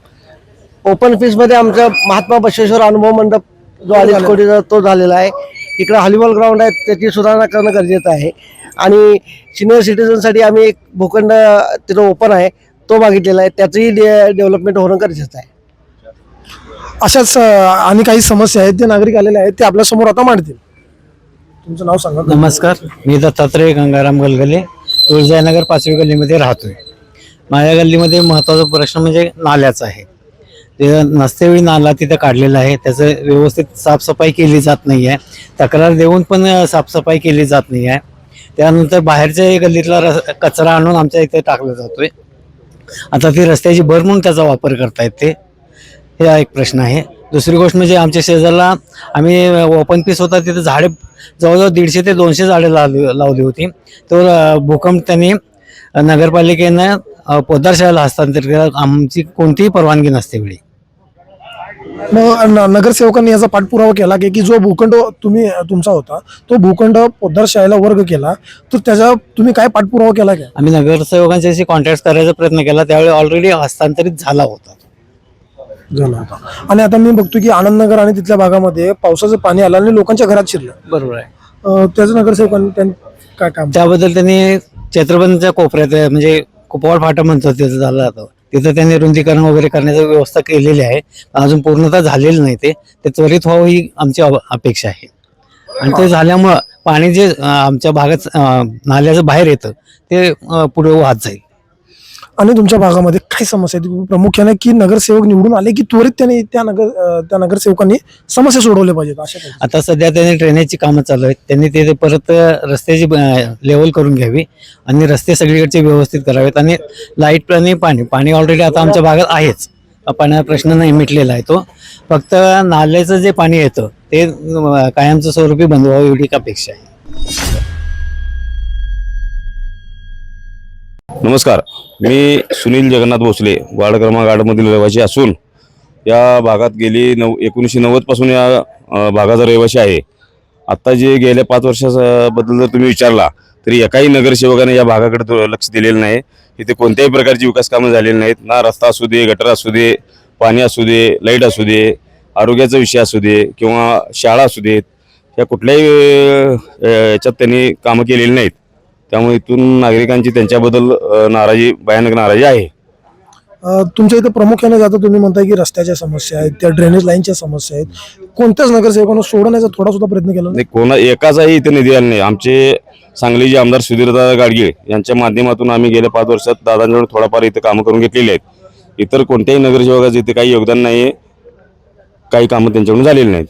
ओपन स्पेसमध्ये आमचं महात्मा बसवेश्वर अनुभव मंडप जो 2.5 कोटीचा तो झालेला आहे. इकडे हॉलीबॉल ग्राउंड आहे, त्याची सुधारणा करणं गरजेचं आहे. आणि सिनियर सिटीजनसाठी आम्ही एक भूखंड तिथं ओपन आहे तो मागितलेला आहे. त्याचंही डेव्हलपमेंट होणं गरजेचं आहे. अशाच आणि काही समस्या आहेत ते नागरिक आलेले आहेत ते आपल्या समोर आता मांडतील. तुमचं नाव सांगा. नमस्कार, मी दत्तात्रय गंगाराम गलगले, तुळजाईनगर 5वी गल्लीमध्ये राहतोय. माझ्या गल्लीमध्ये महत्त्वाचा प्रश्न म्हणजे नाल्याचा आहे. ते नसतेवेळी नाला तिथं काढलेला आहे, त्याचं व्यवस्थित साफसफाई केली जात नाही आहे. तक्रार देऊन पण साफसफाई केली जात नाही आहे. त्यानंतर बाहेरच्या गल्लीतला कचरा आणून आमच्या इथे टाकला जातोय. आता ती रस्त्याची भर म्हणून त्याचा वापर करतायत ते, हा एक प्रश्न आहे. दुसरी गोष्ट म्हणजे आमच्या शेजारला आम्ही ओपन पीस होता तिथे झाडे जवळजवळ 150 ते 200 झाडे लावली होती. तो भूकंप त्यांनी नगरपालिकेनं पोद्दारशाळेला हस्तांतरित केला. आमची कोणतीही परवानगी नसते वेळी. मग नगरसेवकांनी याचा पाठपुरावा केला की जो भूखंड तुमचा होता तो भूखंड पोद्दार शाळेला वर्ग केला, तर त्याचा तुम्ही काय पाठपुरावा केला का? आम्ही नगरसेवकांच्याशी कॉन्टॅक्ट करायचा प्रयत्न केला, त्यावेळी ऑलरेडी हस्तांतरित झाला होता. आणि आता मी बघतो की आनंदनगर आणि तिथल्या भागामध्ये पावसाचं पाणी आलं आणि लोकांच्या घरात शिरलं. बरोबर आहे. त्याचं नगरसेवकांनी काय काम? त्याबद्दल त्यांनी छत्रपतीच्या कोपऱ्यात म्हणजे कुपवाड फाटा म्हणतो तिथं झालं जातं, तिथं त्यांनी रुंदीकरण वगैरे करण्याची व्यवस्था केलेली आहे. अजून पूर्णतः झालेली नाही. ते त्वरित व्हावं ही आमची अपेक्षा आहे. आणि ते झाल्यामुळं पाणी जे आमच्या भागात नाल्याचं बाहेर येतं ते पुढे वाहत जाईल. आणि तुमच्या भागामध्ये काय समस्या आहेत प्रामुख्याने की नगरसेवक निवडून आले की त्वरित त्यांनी त्या नगरसेवकांनी समस्या सोडवल्या पाहिजेत अशा काही? आता सध्या त्यांनी ड्रेनेजची कामं चालू आहेत. त्यांनी ते परत रस्त्याची लेवल करून घ्यावी आणि रस्ते सगळीकडचे व्यवस्थित करावेत. आणि लाईट आणि पाणी ऑलरेडी आता आमच्या भागात आहेच. पाण्याचा प्रश्न नाही मिटलेला आहे तो. फक्त नाल्याचं जे पाणी येतं ते कायमचं स्वरूपी बंद व्हावं एवढी अपेक्षा आहे. नमस्कार, मी सुनील जगन्नाथ भोसले, वार्ड क्रमांक 8 मधील रहिवासी असून या भागात गेली 1990 पासून या भागाचा रहिवासी आहे. आत्ता जे गेल्या 5 वर्षाबद्दल जर तुम्ही विचारला तरी एकाही नगरसेवकाने या भागाकडे लक्ष दिलेलं नाही. इथे कोणत्याही प्रकारची विकास कामं झालेली नाहीत. ना रस्ता असू दे, गटर असू दे, पाणी असू दे, लाईट असू दे, आरोग्याचा विषय असू दे किंवा शाळा असू देत, या कुठल्याही याच्यात त्यांनी कामं केलेली नाहीत. त्यामुळे इथून नागरिकांची त्यांच्याबद्दल भयानक नाराजी आहे. तुमच्या इथं प्रामुख्याने जातं तुम्ही म्हणताय की रस्त्याच्या समस्या आहेत, त्या ड्रेनेज लाईनच्या समस्या आहेत. कोणत्याच नगरसेवकांना सोडवण्याचा थोडा सुद्धा प्रयत्न केला नाही, कोणा एकाचाही इथे निधी आला नाही. आमचे सांगलीचे आमदार सुधीरदादा गाडगे यांच्या माध्यमातून आम्ही गेल्या 5 वर्षात दादांजवळ थोडाफार इथे कामं करून घेतलेली आहेत. इतर कोणत्याही नगरसेवकाचं इथे काही योगदान नाही आहे. काही कामं त्यांच्याकडून झालेली नाहीत.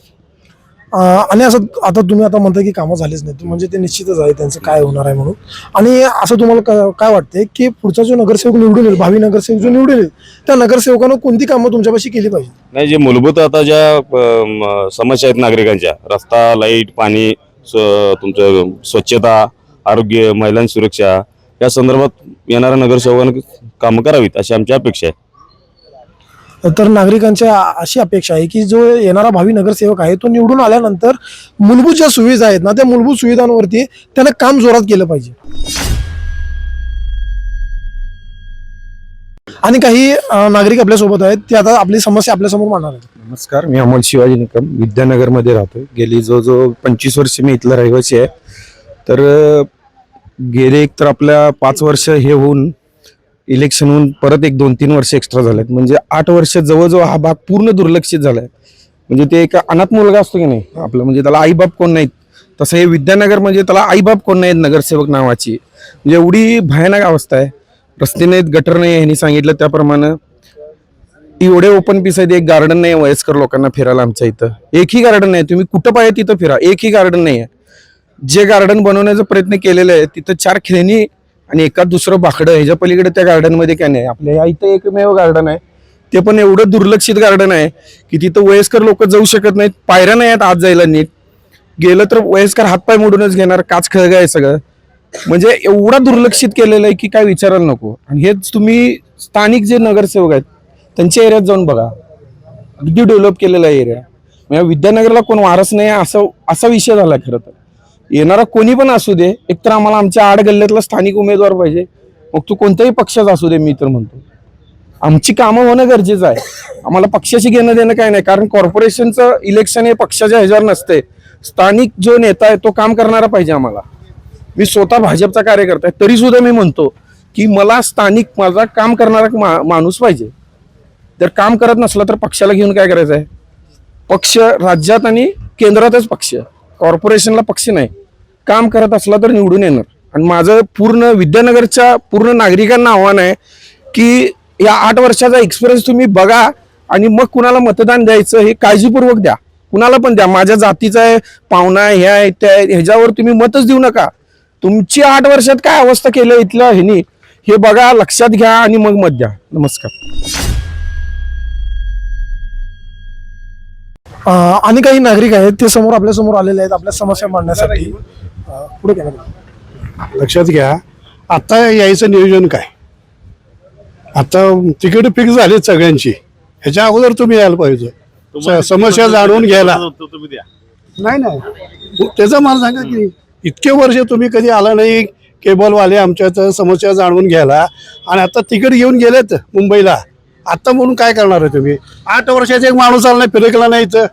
आणि असं आता तुम्ही आता म्हणताय की कामं झालीच नाही, म्हणजे ते निश्चितच आहे त्यांचं काय होणार आहे म्हणून. आणि असं तुम्हाला काय वाटतंय की पुढचा जो नगरसेवक निवडून येईल, भावी नगरसेवक जो निवडून येईल, त्या नगरसेवकानं कोणती कामं तुमच्यापाशी केली पाहिजे? नाही, जे मूलभूत आता ज्या समस्या आहेत नागरिकांच्या, रस्ता, लाईट, पाणी, तुमचं स्वच्छता, आरोग्य, महिलांची सुरक्षा, या संदर्भात येणाऱ्या नगरसेवकांनी कामं करावीत अशी आमची अपेक्षा आहे. तर नागरिकांच्या अशी अपेक्षा आहे की जो येणारा भावी नगरसेवक आहे तो निवडून आल्यानंतर मूलभूत ज्या सुविधा आहेत ना त्या मूलभूत सुविधांवरती त्यानं काम जोरात केलं पाहिजे. आणि काही नागरिक आपल्यासोबत आहेत ते आता आपली समस्या आपल्यासमोर मांडणार आहेत. नमस्कार, मी अमोल शिवाजी निकम, विद्यानगरमध्ये राहतो. गेली जो 25 वर्ष मी इथला रहिवासी आहे. तर गेले एक तर आपल्या 5 वर्ष हे होऊन इलेक्शन होऊन परत एक 2-3 वर्ष एक्स्ट्रा झालेत. म्हणजे 8 वर्ष जवळजवळ हा भाग पूर्ण दुर्लक्षित झालाय. म्हणजे ते एक अनाथ मुलगा असतो की नाही आपलं, म्हणजे त्याला आईबाप कोण नाहीत, तसं हे विद्यानगर म्हणजे त्याला आईबाप कोण नाहीत नगरसेवक नावाची. म्हणजे एवढी भयानक अवस्था आहे. रस्ते नाहीत, गटर नाही, ह्यांनी सांगितलं त्याप्रमाणे. एवढे ओपन पीस आहेत, एक गार्डन नाही वयस्कर लोकांना फिरायला आमच्या इथं. एकही गार्डन नाही, तुम्ही कुठं पाहिजे तिथं फिरा, एकही गार्डन नाही आहे. जे गार्डन बनवण्याचा प्रयत्न केलेला आहे तिथं 4 खेळणी आणि एकाच दुसरं बाकडं, ह्याच्या पलीकडे त्या गार्डनमध्ये काय नाही. आपल्या या इथं एकमेव गार्डन आहे, ते पण एवढं दुर्लक्षित गार्डन आहे की तिथं वयस्कर लोक जाऊ शकत नाहीत, पायऱ्या नाही आहेत आत जायला नीट. गेलं तर वयस्कर हातपाय मोडूनच घेणार, काच खळगा आहे सगळं. म्हणजे एवढा दुर्लक्षित केलेलं आहे की काय विचारायला नको. आणि हेच तुम्ही स्थानिक जे नगरसेवक आहेत त्यांच्या एरियात जाऊन बघा, अगदी डेव्हलप केलेला एरिया. म्हणजे विद्यानगरला कोण वारस नाही असा विषय झाला खरं तर. येणारा कोणी पण असू दे, एकतर आम्हाला आमच्या आड गल्ल्यातला स्थानिक उमेदवार पाहिजे, मग तू कोणत्याही पक्षाचा असू दे. मी तर म्हणतो आमची कामं होणं गरजेचं आहे. आम्हाला पक्षाशी घेणं देणं काय नाही, कारण कॉर्पोरेशनचं इलेक्शन हे पक्षाच्या ह्याच्यावर नसते. स्थानिक जो नेता आहे तो काम करणारा पाहिजे आम्हाला. मी स्वतः भाजपचा कार्यकर्ता आहे, तरी सुद्धा मी म्हणतो की मला स्थानिक माझा काम करणारा माणूस पाहिजे. जर काम करत नसला तर पक्षाला घेऊन काय करायचं आहे. पक्ष राज्यात आणि केंद्रातच पक्ष, कॉर्पोरेशनला पक्ष नाही. काम करत असला तर निवडून येणार. आणि माझं पूर्ण विद्यानगरच्या पूर्ण नागरिकांना आव्हान आहे की या 8 वर्षाचा एक्सपिरियन्स तुम्ही बघा आणि मग कुणाला मतदान द्यायचं हे काळजीपूर्वक द्या. कुणाला पण द्या, माझ्या जातीचा आहे, पाहुणा आहे, ह्या आहे, त्या ह्याच्यावर तुम्ही मतच देऊ नका. तुमची 8 वर्षात काय अवस्था केली इथल्या ह्यानी हे बघा, लक्षात घ्या आणि मग मत द्या. नमस्कार. आणि काही नागरिक आहेत ते समोर आपल्या समोर आलेले आहेत आपल्या समस्या मांडण्यासाठी. पुढे काय लक्षात घ्या, आता यायचं नियोजन काय. आता तिकीट फिक्स झालीत सगळ्यांची, ह्याच्या अगोदर तुम्ही यायला पाहिजे. समस्या जाणून घ्यायला नाही त्याचं मला सांगा की इतके वर्ष तुम्ही कधी आला नाही केबलवाले आमच्या समस्या जाणून घ्यायला, आणि आता तिकीट घेऊन गेलेत मुंबईला. आता म्हणून काय करणार आहे तुम्ही. 8 वर्षाचा एक माणूस आला नाही, फिरकला नाही इथं.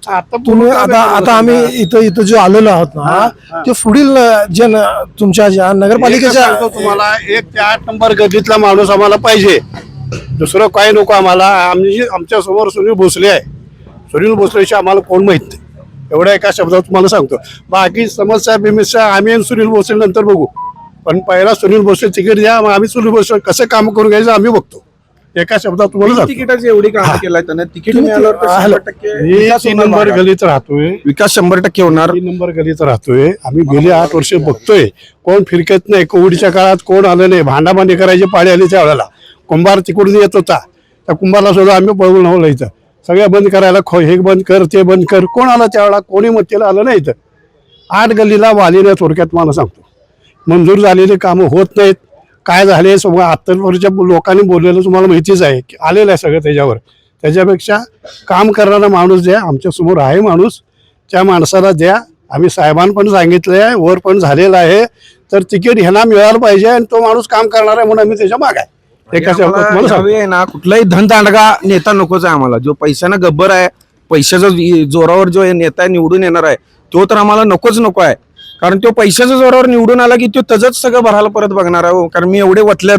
आता तुम्ही आता आम्ही इथं जो आलेलो आहोत ना, ते पुढील जे तुमच्या ज्या नगरपालिकेच्या तुम्हाला 1 ते 8 नंबर गल्लीतला माणूस आम्हाला पाहिजे. दुसरं काय नको आम्हाला. आमच्या समोर सुनील भोसले आहे. सुनील भोसलेशी आम्हाला कोण माहित नाही, एवढ्या एका शब्दात तुम्हाला सांगतो. बाकी समस्या बिमस्या आम्ही सुनील भोसले नंतर बघू, पण पहिला सुनील भोसले तिकीट द्या, मग आम्ही सुनील भोसले कसं काम करून घ्यायचं आम्ही बघतो. एका शब्दात तुम्हाला सांगतो. तिकिटाची एवढी काम केलाय त्यानं, तिकीट मिळाल्यावर तर 100% 3 नंबर गलीत राहतोय, विकास 100% होणार. 3 नंबर गलीत राहतोय आम्ही. गेली 8 वर्ष बघतोय कोण फिरकत नाही. कोविडच्या काळात कोण आलं नाही, भांडाभांडी करायची पाळी आली त्यावेळेला. कुंभार तिकडून येत होता, त्या कुंभारला सुद्धा आम्ही पळवून लावलं इथं. सगळं बंद करायला, हे बंद कर ते बंद कर, कोण आलं त्यावेळेला. कोणी मत्तेला आलं नाही इथं. 8 गल्लीला वालीने थोडक्यात मला सांगतो मंजूर झालेली कामं होत नाहीत. काय झाले सगळं आत्तावरच्या लोकांनी बोललेलं तुम्हाला माहितीच आहे की आलेलं आहे सगळं त्याच्यावर. त्याच्यापेक्षा काम करणारा माणूस द्या, आमच्या समोर आहे माणूस, त्या माणसाला द्या. आम्ही साहेबांना पण सांगितलं आहे, वर पण झालेलं आहे. तर तिकीट ह्यांना मिळालं पाहिजे आणि तो माणूस काम करणार आहे म्हणून आम्ही त्याच्या माग आहे. एका शब्दात तुम्हाला सांगतो. आहे ना, कुठलाही धनदांडगा नेता नकोच आहे आम्हाला. जो पैशानं गब्बर आहे, पैशाच्या जोरावर जो नेता निवडून येणार आहे तो तर आम्हाला नकोच नको आहे. कारण तो पैशाच्या जोरावर निवडून आला की तो तजच सगळं भरायला परत बघणार आहे. कारण मी एवढे वतल्यात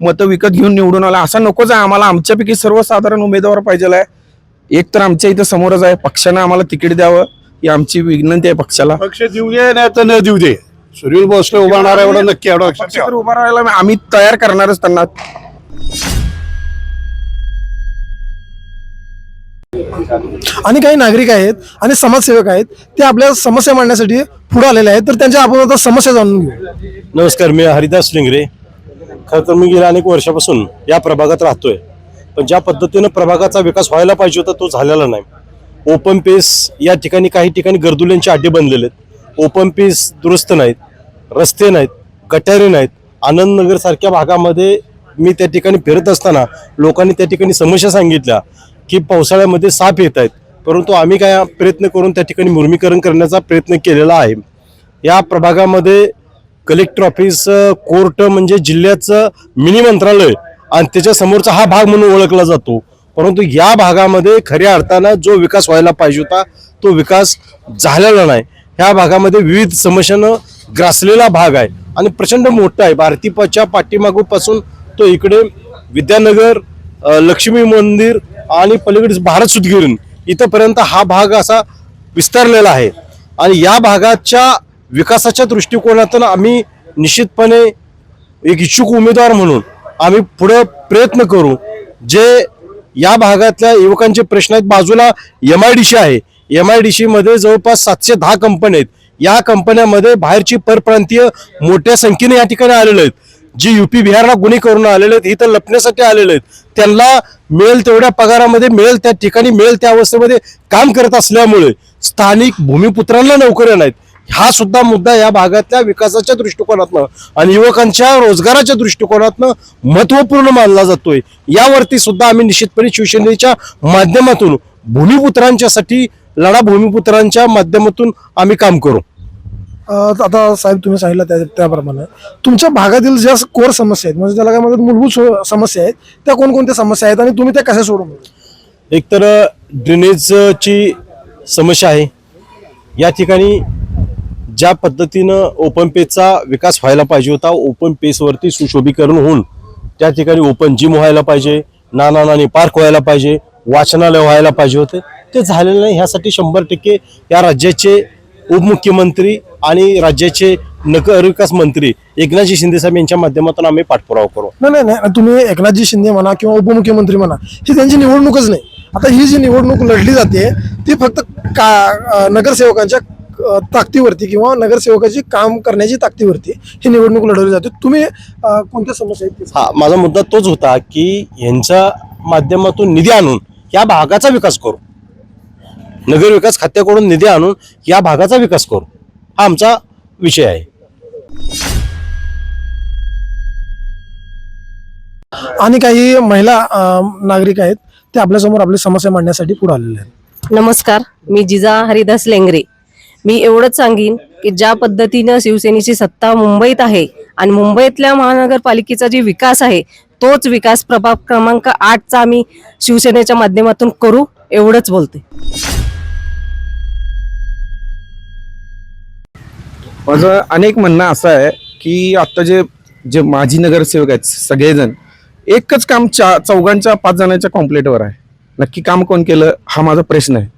मतं विकत घेऊन निवडून आला, असं नकोच आहे आम्हाला. आमच्यापैकी सर्वसाधारण उमेदवार पाहिजे आहे. एक तर आमच्या इथं समोरच आहे, पक्षानं आम्हाला तिकीट द्यावं ही आमची विनंती आहे पक्षाला. पक्ष देऊ दे नाही तर न देऊ दे, सुनील भोसले उभारणार आहे एवढं नक्की. एवढं पक्ष तर उभा राहायला आम्ही तयार करणारच त्यांना. आणि काही नागरिक आहेत आणि समाजसेवक आहेत ते आपल्या समस्या मांडण्यासाठी पुढे आलेले आहेत. तर त्यांच्या आपण आता समस्या जाणून घेऊ. नमस्कार, मी हरिदास लिंगरे. खरं तर मी गेल्या अनेक वर्षापासून या प्रभागात राहतोय, पण ज्या पद्धतीनं प्रभागाचा विकास व्हायला पाहिजे होता तो झालेला नाही. ओपन पेस या ठिकाणी काही ठिकाणी गर्दुल्यांचे अड्डे बनलेले आहेत. ओपन पेस दुरुस्त नाहीत, रस्ते नाहीत, गटारे नाहीत. आनंदनगर सारख्या भागामध्ये मी त्या ठिकाणी फिरत असताना लोकांनी त्या ठिकाणी समस्या सांगितल्या की पावसाळ्यामध्ये साप येत आहेत, परंतु आम्ही काय प्रयत्न करून त्या ठिकाणी मुर्मीकरण करण्याचा प्रयत्न केलेला आहे. या प्रभागामध्ये कलेक्टर ऑफिस, कोर्ट म्हणजे जिल्ह्याचं मिनी मंत्रालय आणि त्याच्या समोरचा हा भाग म्हणून ओळखला जातो. परंतु या भागामध्ये खऱ्या अर्थानं जो विकास व्हायला पाहिजे होता तो विकास झालेला नाही. ह्या भागामध्ये विविध समस्यांना ग्रासलेला भाग आहे. आणि प्रचंड मोठा आहे. भारतीच्या पाठीमागूपासून तो इकडे विद्यानगर, लक्ष्मी मंदिर आणि पलीकडे भारत सुतगिरण इथंपर्यंत हा भाग असा विस्तारलेला आहे. आणि या भागाच्या विकासाच्या दृष्टिकोनातून आम्ही निश्चितपणे एक इच्छुक उमेदवार म्हणून आम्ही पुढे प्रयत्न करू. जे या भागातल्या युवकांचे प्रश्न आहेत, बाजूला MIDC आहे, MIDC मध्ये जवळपास 710 कंपन्या आहेत. या कंपन्यामध्ये बाहेरची परप्रांतीय मोठ्या संख्येने या ठिकाणी आलेले आहेत. जी UP बिहारला गुन्हे करून आलेले आहेत, इथं लपण्यासाठी आलेले आहेत. त्यांना मिळेल तेवढ्या पगारामध्ये, मिळेल त्या ठिकाणी, मिळेल त्या अवस्थेमध्ये काम करत असल्यामुळे स्थानिक भूमिपुत्रांना नोकऱ्या नाहीत. हा सुद्धा मुद्दा या भागातल्या विकासाच्या दृष्टिकोनातनं आणि युवकांच्या रोजगाराच्या दृष्टिकोनातनं महत्त्वपूर्ण मानला जातोय. यावरती सुद्धा आम्ही निश्चितपणे शिवसेनेच्या माध्यमातून भूमिपुत्रांच्यासाठी लढा, भूमिपुत्रांच्या माध्यमातून आम्ही काम करू. आता साहेब तुम्ही सांगितलं त्याप्रमाणे तुमच्या भागातील ज्या कोर समस्या आहेत, म्हणजे त्याला काय म्हणतात मूलभूत समस्या आहेत, त्या कोणकोणत्या समस्या आहेत आणि तुम्ही त्या कशा सोडून? एकतर ड्रेनेजची समस्या आहे. या ठिकाणी ज्या पद्धतीनं ओपन पेसचा विकास व्हायला पाहिजे होता, ओपन पेसवरती सुशोभीकरण होऊन त्या ठिकाणी ओपन जिम व्हायला पाहिजे, नानी पार्क व्हायला पाहिजे, वाचनालय व्हायला पाहिजे होते, ते झालेलं नाही. ह्यासाठी 100% या राज्याचे उपमुख्यमंत्री आणि राज्याचे नगर विकास मंत्री एकनाथजी शिंदे साहेब यांच्या माध्यमातून आम्ही पाठपुरावा करू. नाही, तुम्ही एकनाथजी शिंदे म्हणा किंवा उपमुख्यमंत्री म्हणा, ही त्यांची निवडणूकच नाही. आता ही जी निवडणूक लढली जाते ती फक्त नगरसेवकांच्या ताकदीवरती किंवा नगरसेवकाची काम करण्याची ताकदीवरती ही निवडणूक लढवली जाते. तुम्ही कोणत्या समस्या आहेत? हा, माझा मुद्दा तोच होता की यांच्या माध्यमातून निधी आणून या भागाचा विकास करू, नगर विकास खात्याकडून निधी आणून या भागाचा विकास करू, हा आमचा विषय आहे. आणि काही महिला नागरिक आहेत, ते आपल्यासमोर आपली समस्या मांडण्यासाठी पुढे आलेले आहेत. नमस्कार, मी जिजा हरिदास लेंगरे. मी एवढंच सांगेन की ज्या पद्धतीनं शिवसेनेची सत्ता मुंबईत आहे आणि मुंबईतल्या महानगरपालिकेचा जे विकास आहे तोच विकास प्रभाग क्रमांक 8चा आम्ही शिवसेनेच्या माध्यमातून करू, एवढंच बोलते. माझं अनेक म्हणणं असं आहे की आता जे जे माजी नगरसेवक आहेत सगळेजण एकच काम चौघांच्या 5 जणांच्या कॉम्प्लेटवर आहे. नक्की काम कोण केलं हा माझा प्रश्न आहे.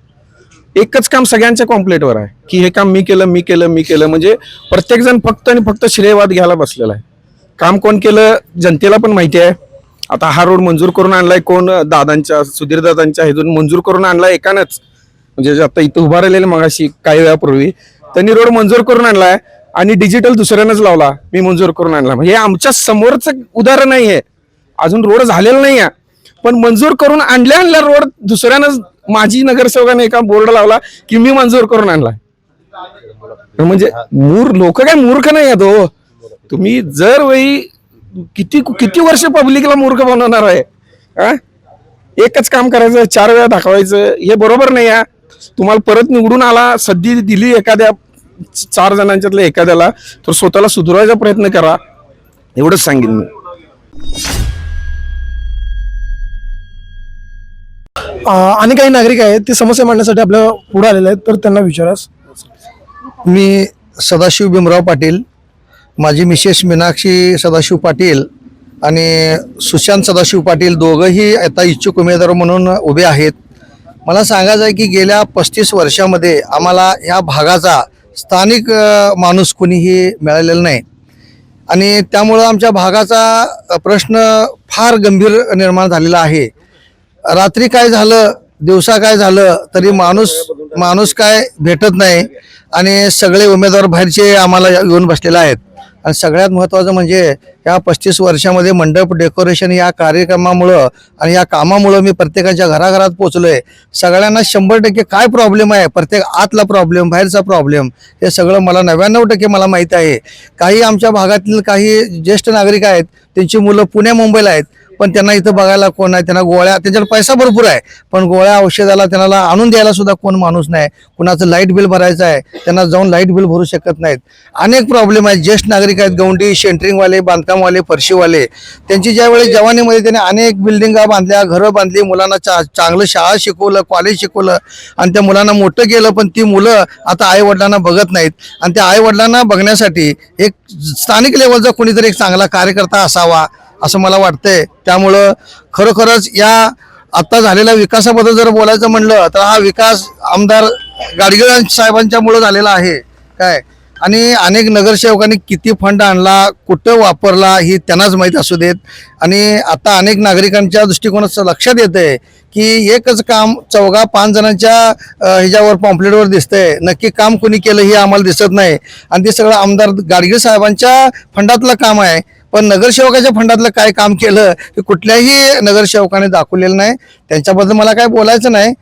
एकच काम सगळ्यांच्या कॉम्प्लेटवर आहे की हे काम मी केलं म्हणजे प्रत्येक जण फक्त आणि फक्त श्रेयवाद घ्यायला बसलेला आहे. काम कोण केलं जनतेला पण माहिती आहे. आता हा रोड मंजूर करून आणलाय कोण? दादांच्या, सुधीर दादांच्या हेतून मंजूर करून आणलाय एकानंच. म्हणजे आता इथं उभा राहिलेले मगाशी काही वेळापूर्वी त्यांनी रोड मंजूर करून आणलाय आणि डिजिटल दुसऱ्यानंच लावला, मी मंजूर करून आणला. हे आमच्या समोरचं उदाहरण नाही आहे. अजून रोड झालेला नाही आहे, पण मंजूर करून आणल्या रोड दुसऱ्यानंच माजी नगरसेवकाने एका बोर्ड लावला की मी मंजूर करून आणलाय. म्हणजे लोक काय मूर्ख नाही आहेत हो. तुम्ही जर वेळी किती वर्ष पब्लिकला मूर्ख बनवणार आहे? एकच काम करायचं, 4 वेळा दाखवायचं, हे बरोबर नाही आहे. तुम्हाला परत निवडून आला, संधी दिली एखाद्या 4 जणांच्यातल्या एखाद्याला, तर स्वतःला सुधारायचा प्रयत्न करा, एवढंच सांगेन मी. आणि काही नागरिक आहेत ते समस्या मांडण्यासाठी आपल्या पुढे आलेले आहेत, तर त्यांना विचारास. मी सदाशिव भीमराव पाटील, माझी मिसेस मीनाक्षी सदाशिव पाटील आणि सुशांत सदाशिव पाटील दोघंही आता इच्छुक उमेदवार म्हणून उभे आहेत. मला सांगायचं आहे की गेल्या 35 वर्षामध्ये आम्हाला ह्या भागाचा स्थानिक माणूस कोणीही मिळालेला नाही आणि त्यामुळं आमच्या भागाचा प्रश्न फार गंभीर निर्माण झालेला आहे. रात्री काय झालं, दिवसा काय झालं तरी माणूस काय भेटत नाही आणि सगळे उमेदवार बाहेरचे आम्हाला येऊन बसलेले आहेत. आणि सगळ्यात महत्त्वाचं म्हणजे या 35 वर्षामध्ये मंडप डेकोरेशन या कार्यक्रमामुळं आणि या कामामुळं मी प्रत्येकाच्या घराघरात पोचलो आहे. सगळ्यांना 100% काय प्रॉब्लेम आहे, प्रत्येक आतला प्रॉब्लेम, बाहेरचा प्रॉब्लेम, हे सगळं मला 99% मला माहीत आहे. काही आमच्या भागातील काही ज्येष्ठ नागरिक आहेत, त्यांची मुलं पुण्या मुंबईला आहेत, पण त्यांना इथं बघायला कोण नाही. त्यांना गोळ्या, त्यांच्याकडे पैसा भरपूर आहे पण गोळ्या औषधाला त्यांना आणून द्यायला सुद्धा कोण माणूस नाही. कुणाचं लाईट बिल भरायचं आहे, त्यांना जाऊन लाईट बिल भरू शकत नाहीत. अनेक प्रॉब्लेम आहेत. ज्येष्ठ नागरिक आहेत, गवंडी, सेंटरिंगवाले, बांधकामवाले, फरशीवाले. त्यांची ज्यावेळी जवानीमध्ये त्यांनी अनेक बिल्डिंगा बांधल्या, घरं बांधली, मुलांना चांगलं शाळा शिकवलं, कॉलेज शिकवलं आणि त्या मुलांना मोठं केलं. पण ती मुलं आता आई वडिलांना बघत नाहीत आणि त्या आई वडिलांना बघण्यासाठी एक स्थानिक लेवलचा कोणीतरी एक चांगला कार्यकर्ता असावा असं मला वाटतंय. त्यामुळं खरोखरच या आता झालेल्या विकासाबद्दल जर बोलायचं म्हणलं तर हा विकास आमदार गाडगीळ साहेबांच्यामुळं झालेला आहे काय. आणि अनेक नगरसेवकांनी किती फंड आणला, कुठं वापरला ही त्यांनाच माहीत असू देत. आणि आता अनेक नागरिकांच्या दृष्टिकोनाचं लक्षात येतंय की एकच काम 4-5 जणांच्या ह्याच्यावर पॉम्पलेटवर दिसतंय, नक्की काम कोणी केलं हे आम्हाला दिसत नाही. आणि ते सगळं आमदार गाडगीळ साहेबांच्या फंडातलं काम आहे. पण नगरसेवकाच्या फंडातलं काय काम केलं हे कुठल्याही नगरसेवकाने दाखवलेलं नाही. त्यांच्याबद्दल मला काय बोलायचं नाही,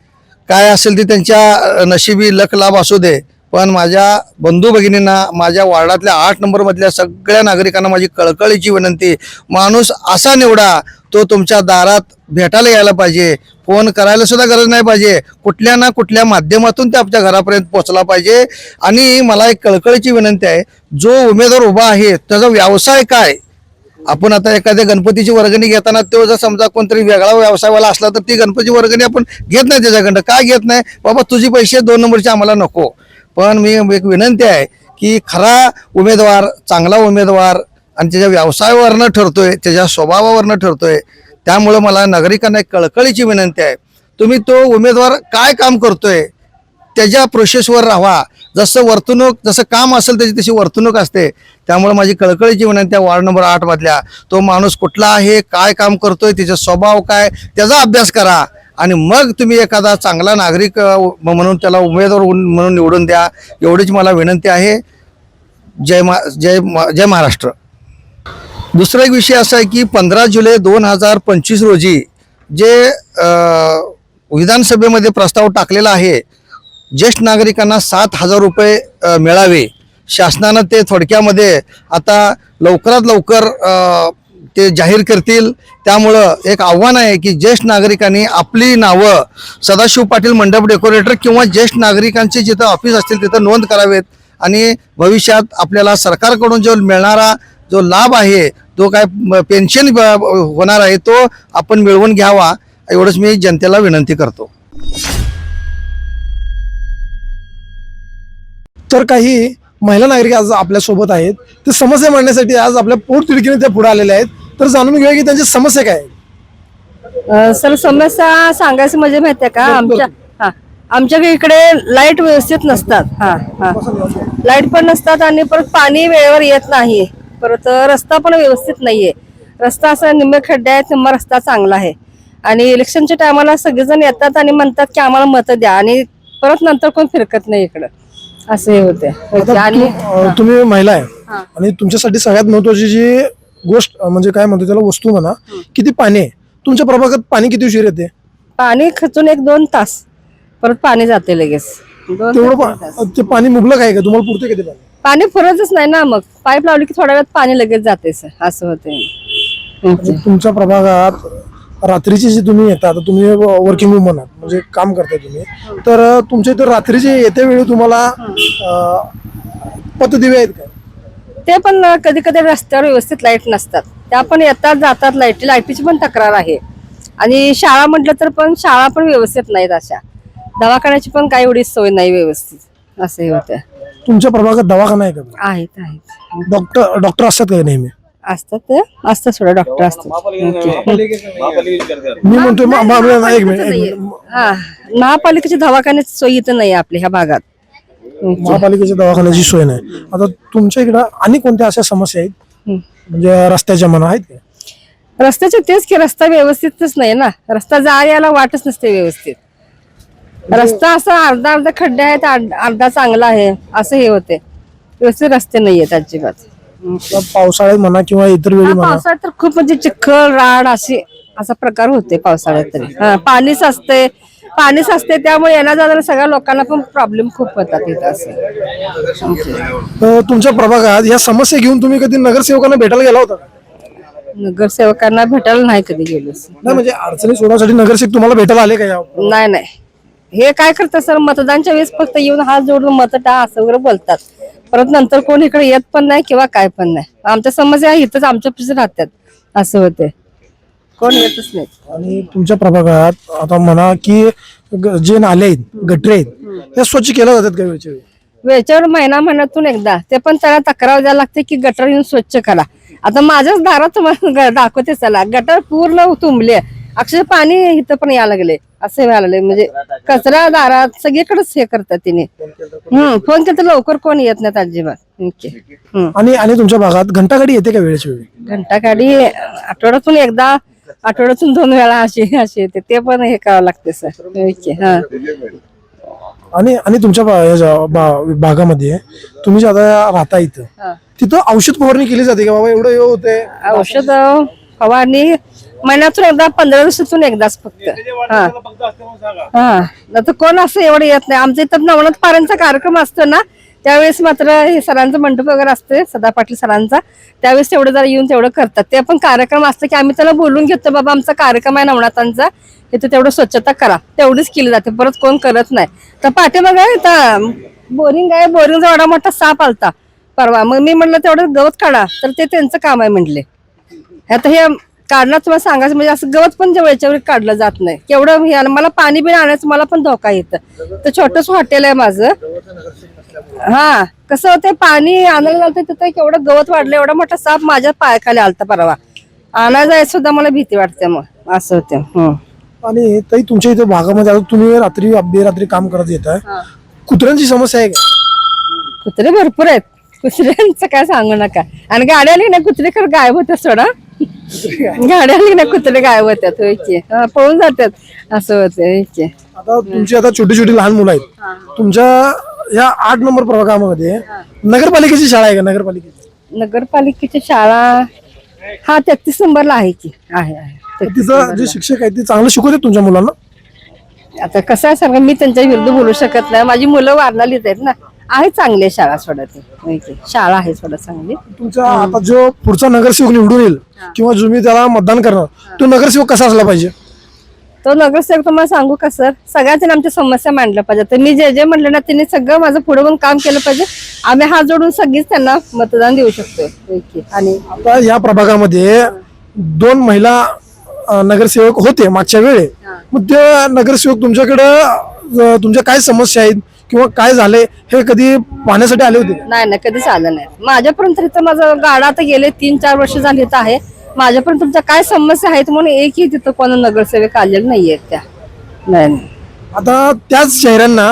काय असेल ते त्यांच्या नशिबी लक लाभ असू दे. पण माझ्या बंधू भगिनींना, माझ्या वार्डातल्या 8 नंबरमधल्या सगळ्या नागरिकांना माझी कळकळीची विनंती, माणूस असा निवडा तो तुमच्या दारात भेटायला यायला पाहिजे, फोन करायला सुद्धा गरज नाही पाहिजे, कुठल्या ना कुठल्या माध्यमातून ते आपल्या घरापर्यंत पोहोचला पाहिजे. आणि मला एक कळकळीची विनंती आहे, जो उमेदवार उभा आहे त्याचा व्यवसाय काय. आपण आता एखाद्या गणपतीची वर्गणी घेताना तो जर समजा कोणतरी वेगळा व्यवसायवाला असला तर ती गणपतीची वर्गणी आपण घेत नाही त्याच्याकडं. काय घेत नाही बाबा, तुझी पैसे 2 नंबरचे आम्हाला नको. पण मी एक विनंती आहे की खरा उमेदवार, चांगला उमेदवार आणि त्याच्या व्यवसायावरनं ठरतोय, त्याच्या स्वभावावरनं ठरतोय. त्यामुळं मला नागरिकांना एक कळकळीची विनंती आहे, तुम्ही तो उमेदवार काय काम करतोय त्याच्या प्रोसेसवर राहा. जसं काम असेल त्याची तशी वर्तणूक असते. त्यामुळे माझी कळकळीची विनंती आहे, वार्ड नंबर 8 मधल्या तो माणूस कुठला आहे, काय काम करतोय, त्याचा स्वभाव काय, त्याचा अभ्यास करा आणि मग तुम्ही एखादा चांगला नागरिक म्हणून त्याला उमेदवार म्हणून निवडून द्या. एवढीच मला विनंती आहे. जय महाराष्ट्र. दुसरा एक विषय असा आहे की 15 जुलै 2025 रोजी जे विधानसभेमध्ये प्रस्ताव टाकलेला आहे, ज्येष्ठ नागरिकांना 7,000 रुपये मिळावे, शासनानं ते थोडक्यामध्ये आता लवकरात लवकर ते जाहीर करतील. त्यामुळं एक आव्हान आहे की ज्येष्ठ नागरिकांनी आपली नावं सदाशिव पाटील मंडप डेकोरेटर किंवा ज्येष्ठ नागरिकांचे जिथं ऑफिस असतील तिथं नोंद करावेत. आणि भविष्यात आपल्याला सरकारकडून जो मिळणारा जो लाभ आहे, तो काय पेन्शन होणार आहे, तो आपण मिळवून घ्यावा. एवढंच मी जनतेला विनंती करतो. तर काही महिला नागरिक आज आपल्यासोबत आहेत, ते समस्या मांडण्यासाठी आज आपल्या पोटतिडकीने त्या पुढे आलेल्या आहेत. तर जाणून घेऊया की त्यांची समस्या काय आहे. सर समस्या सांगायचं म्हणजे माहितीये का, आमच्या इकडे लाईट व्यवस्थित नसतात. लाईट पण नसतात आणि परत पाणी वेळेवर येत नाही. परत रस्ता पण व्यवस्थित नाहीये. रस्ता असा निम्मे खड्डे आहेत, निम्मा रस्ता चांगला आहे. आणि इलेक्शनच्या टायमाला सगळेजण येतात आणि म्हणतात की आम्हाला मतं द्या आणि परत नंतर कोण फिरकत नाही इकडं, असे होते. आणि तुम्ही महिला आहे आणि तुमच्यासाठी सगळ्यात महत्वाची जी गोष्ट म्हणजे काय म्हणतो त्याला, वस्तू म्हणा, किती पाणी आहे तुमच्या प्रभागात. पाणी किती उशीर येते. पाणी खचून 1-2 तास परत पाणी जाते लगेच. ते पाणी मुबलक आहे का, तुम्हाला पुरते किती पाणी. पाणी पुरतच नाही ना, मग पाईप लावली की थोड्या वेळात पाणी लगेच जाते सर, असं होते. तुमच्या प्रभागात रात्रीची जी तुम्ही येता, आता तुम्ही वर्किंग वुमन आहात म्हणजे काम करताय तुम्ही, तर तुमच्या इथे रात्रीचे येत्या वेळी तुम्हाला पथदिवे आहेत का. ते पण कधी कधी रस्त्यावर व्यवस्थित लाईट नसतात, त्या पण येतात जातात. लाईटीची पण तक्रार आहे. आणि शाळा म्हटलं तर पण शाळा पण व्यवस्थित नाहीत, अशा दवाखान्याची पण काही एवढी सोय नाही व्यवस्थित, असे होते. तुमच्या प्रभागात दवाखाना आहे का. आहेत डॉक्टर असतात का नेहमी. असतात थोडं डॉक्टर असतात. मी म्हणतो एक मिनिट, महापालिकेच्या दवाखान्याची सोय इथं नाही आपल्या ह्या भागात. महापालिकेच्या दवाखान्याची सोय नाही. आता तुमच्या इकडं आणि कोणत्या अशा समस्या आहेत म्हणजे रस्त्याच्या म्हणा आहेत का. रस्त्याचे तेच की रस्ता व्यवस्थितच नाही ना, रस्ता यायला वाटच नसते व्यवस्थित. रस्ता असा अर्धा खड्डे आहेत, अर्धा चांगला आहे, असं हे होते. व्यवस्थित रस्ते नाहीयेत अजिबात. पावसाळ्यात म्हणा किंवा इतर वेळी म्हणा. पावसाळ्यात तर खूप म्हणजे चिखल राड असा प्रकार होते पावसाळ्यात तरी. पाणी साचते त्यामुळे येण्या जाणाऱ्या सगळ्या लोकांना पण प्रॉब्लेम खूप होतात इथं असं. तुमच्या प्रभागात या समस्या घेऊन तुम्ही कधी नगरसेवकांना भेटायला गेला होता. नगरसेवकांना भेटायला नाही कधी गेलोस. नाही म्हणजे अडचणी सोडवण्यासाठी नगरसेवक तुम्हाला भेटायला आले का या नाही नाही, हे काय करतात सर, मतदानच्या वेळेस फक्त येऊन हात जोडून मत टाक असं वगैरे बोलतात. परत नंतर कोण इकडे येत पण नाही किंवा काय पण नाही. आमच्या समस्या इथंच आमच्या पिछे राहतात, असं होते, कोण येतच नाही. आणि तुमच्या प्रभागात आता म्हणा की जे नाले आहेत, गटरे आहेत, त्या स्वच्छ केल्या जातात का वेळच्या वेळी? वेळच्यावर महिन्यातून एकदा, ते पण त्याला तक्रार द्यायला लागते की गटर येऊन स्वच्छ करा. आता माझ्याच दारात तुम्हाला दाखवते, चला गटर पूर्ण तुंबले, अक्षर पाणी इथं पण यायला लागले, असं व्हायला लागले. म्हणजे कचरा दारात सगळीकडेच हे करतात तिने. फोन केलं तर लवकर कोण येत नाहीत अजिबात. आणि तुमच्या भागात घंटागाडी येते का वेळच्या वेळी? घंटागाडी आठवड्यातून एकदा, आठवड्यातून 2 वेळा अशी येते, ते पण हे करावं लागते सर. हा. आणि तुमच्या भागामध्ये तुम्ही जे आता राहता इथं, तिथं औषध फवारणी केली जाते का बाबा? एवढं हे होते औषध फवारणी महिन्यातून एकदा, 15 दिवसातून एकदाच फक्त. तर कोण असं एवढं येत नाही. आमच्या इथं नवनाथ पारायणचा कार्यक्रम असतो ना, त्यावेळेस मात्र हे सरांचं मंडप वगैरे असते, सदा पाटील सरांचा, त्यावेळेस तेवढं जरा येऊन तेवढं करतात. ते पण कार्यक्रम असतं की आम्ही त्याला बोलून घेतो, बाबा आमचा कार्यक्रम आहे नवनाथांचा, इथे तेवढं स्वच्छता करा, तेवढीच केली जाते, परत कोण करत नाही. तर पाठीमागे इथं बोरिंग आहे, बोरिंगचा एवढा मोठा साप आलता परवा. मग मी म्हणलं तेवढं गवत काढा, तर ते त्यांचं काम आहे म्हणले. आता हे काढणार तुम्हाला सांगायचं म्हणजे असं गवत पण वेळच्या वेळी काढलं जात नाही. केवढं मला पाणी बिन आणायचं मला पण धोका येतं. तर छोटंच हॉटेल आहे माझं. हा, कसं होतं, पाणी आणायला जातं तिथं केवढं गवत वाढलं, एवढा मोठा साप माझ्या पायाखाली आलता परवा. आणायला जायचं सुद्धा मला भीती वाटते, मग असं होतं. आणि ताई तुमच्या इथे भागामध्ये आता तुम्ही रात्री बेरात्री काम करत येत आहे, कुत्र्यांची समस्या आहे का? कुत्रे भरपूर आहेत, कुत्र्यांचं काय सांगू नका. आणि गाड्या आली ना कुत्रे खरं गायब होतात, सोडा गाड्या आली ना कुत्रे गायब होतात, पळून जातात, असं होतं. आता तुमची आता छोटी छोटी लहान मुलं आहेत, तुमच्या या 8 नंबर प्रभागामध्ये नगरपालिकेची शाळा आहे का? नगरपालिकेची शाळा हा 33 नंबरला आहे की आहे. तिथं जे शिक्षक आहेत ते चांगलं शिकवतात तुमच्या मुलांना? आता कसं आहे सर, मी त्यांच्या विरुद्ध बोलू शकत नाही. माझी मुलं वारणालीच आहेत ना. आहे चांगली शाळा, सोडा ती शाळा आहे सोडा चांगली. तुमचा आता जो पुढचा नगरसेवक निवडून येईल किंवा तुम्ही त्याला मतदान करणार, तो नगरसेवक कसा असला पाहिजे? तो नगरसेवक तुम्हाला सांगू का सर, सगळ्यांनी आमच्या समस्या मांडल्या पाहिजे. तर मी जे म्हटलं ना, त्यांनी सगळं माझं पुढे पण काम केलं पाहिजे. आम्ही हात जोडून सगळीच त्यांना मतदान देऊ शकतो. आणि आता या प्रभागामध्ये 2 महिला नगरसेवक होते मागच्या वेळे, मग ते नगरसेवक तुमच्याकडे तुमच्या काय समस्या आहेत किंवा काय झाले हे कधी पाहण्यासाठी आले होते? नाही कधीच आलं नाही माझ्यापर्यंत. तिथं माझं गाडा आता गेले 3-4 वर्ष झाली इथं आहे. माझ्यापर्यंत तुमच्या काय समस्या आहेत म्हणून एकही तिथं कोण नगरसेवक आलेले नाहीयेत त्या. नाही. आता त्याच चेहऱ्यांना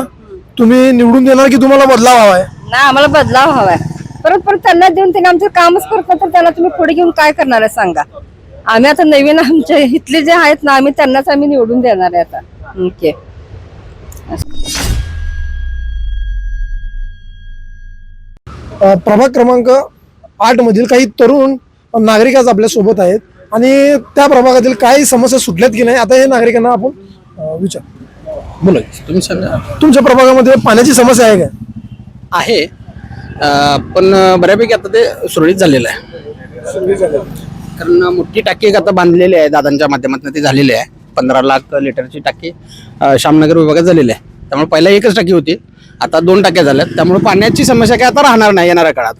तुम्ही निवडून देणार की तुम्हाला बदलाव हवाय? नाही, आम्हाला बदलाव हवाय. परत त्यांना देऊन त्यांनी आमचं कामच करतात, तर त्यांना तुम्ही पुढे घेऊन काय करणार आहे सांगा. आम्ही आता नवीन आमच्या इथले जे आहेत ना, त्यांनाच आम्ही निवडून देणार आहे आता. ओके. प्रभाग क्रमांक 8 मधील काही तरुण नागरिक आज आपल्या सोबत आहेत आणि त्या प्रभागातील काही समस्या सुटल्यात की नाही, आता हे नागरिकांना आपण विचार. बोला तुम्ही सांगा. तुमच्या प्रभागामध्ये पाण्याची समस्या आहे का? आहे, पण बऱ्यापैकी आता ते सुरळीत झालेलं आहे. कारण मोठी टाकी एक आता बांधलेली आहे दादांच्या माध्यमातून, ती झालेली आहे. 15 लाख लिटरची टाकी श्यामनगर विभागात झालेली आहे. त्यामुळे पहिला एकच टाकी होती, आता 2 टाक्या झाल्यात. त्यामुळे पाण्याची समस्या काय आता राहणार नाही येणाऱ्या काळात.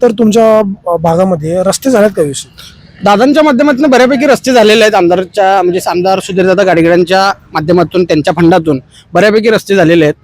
तर तुमच्या भागामध्ये रस्ते झालेत का विषय? दादांच्या माध्यमातून बऱ्यापैकी रस्ते झालेले आहेत. आमदारच्या म्हणजे आमदार सुधीरदादा गाडगिळांच्या माध्यमातून, त्यांच्या फंडातून बऱ्यापैकी रस्ते झालेले आहेत.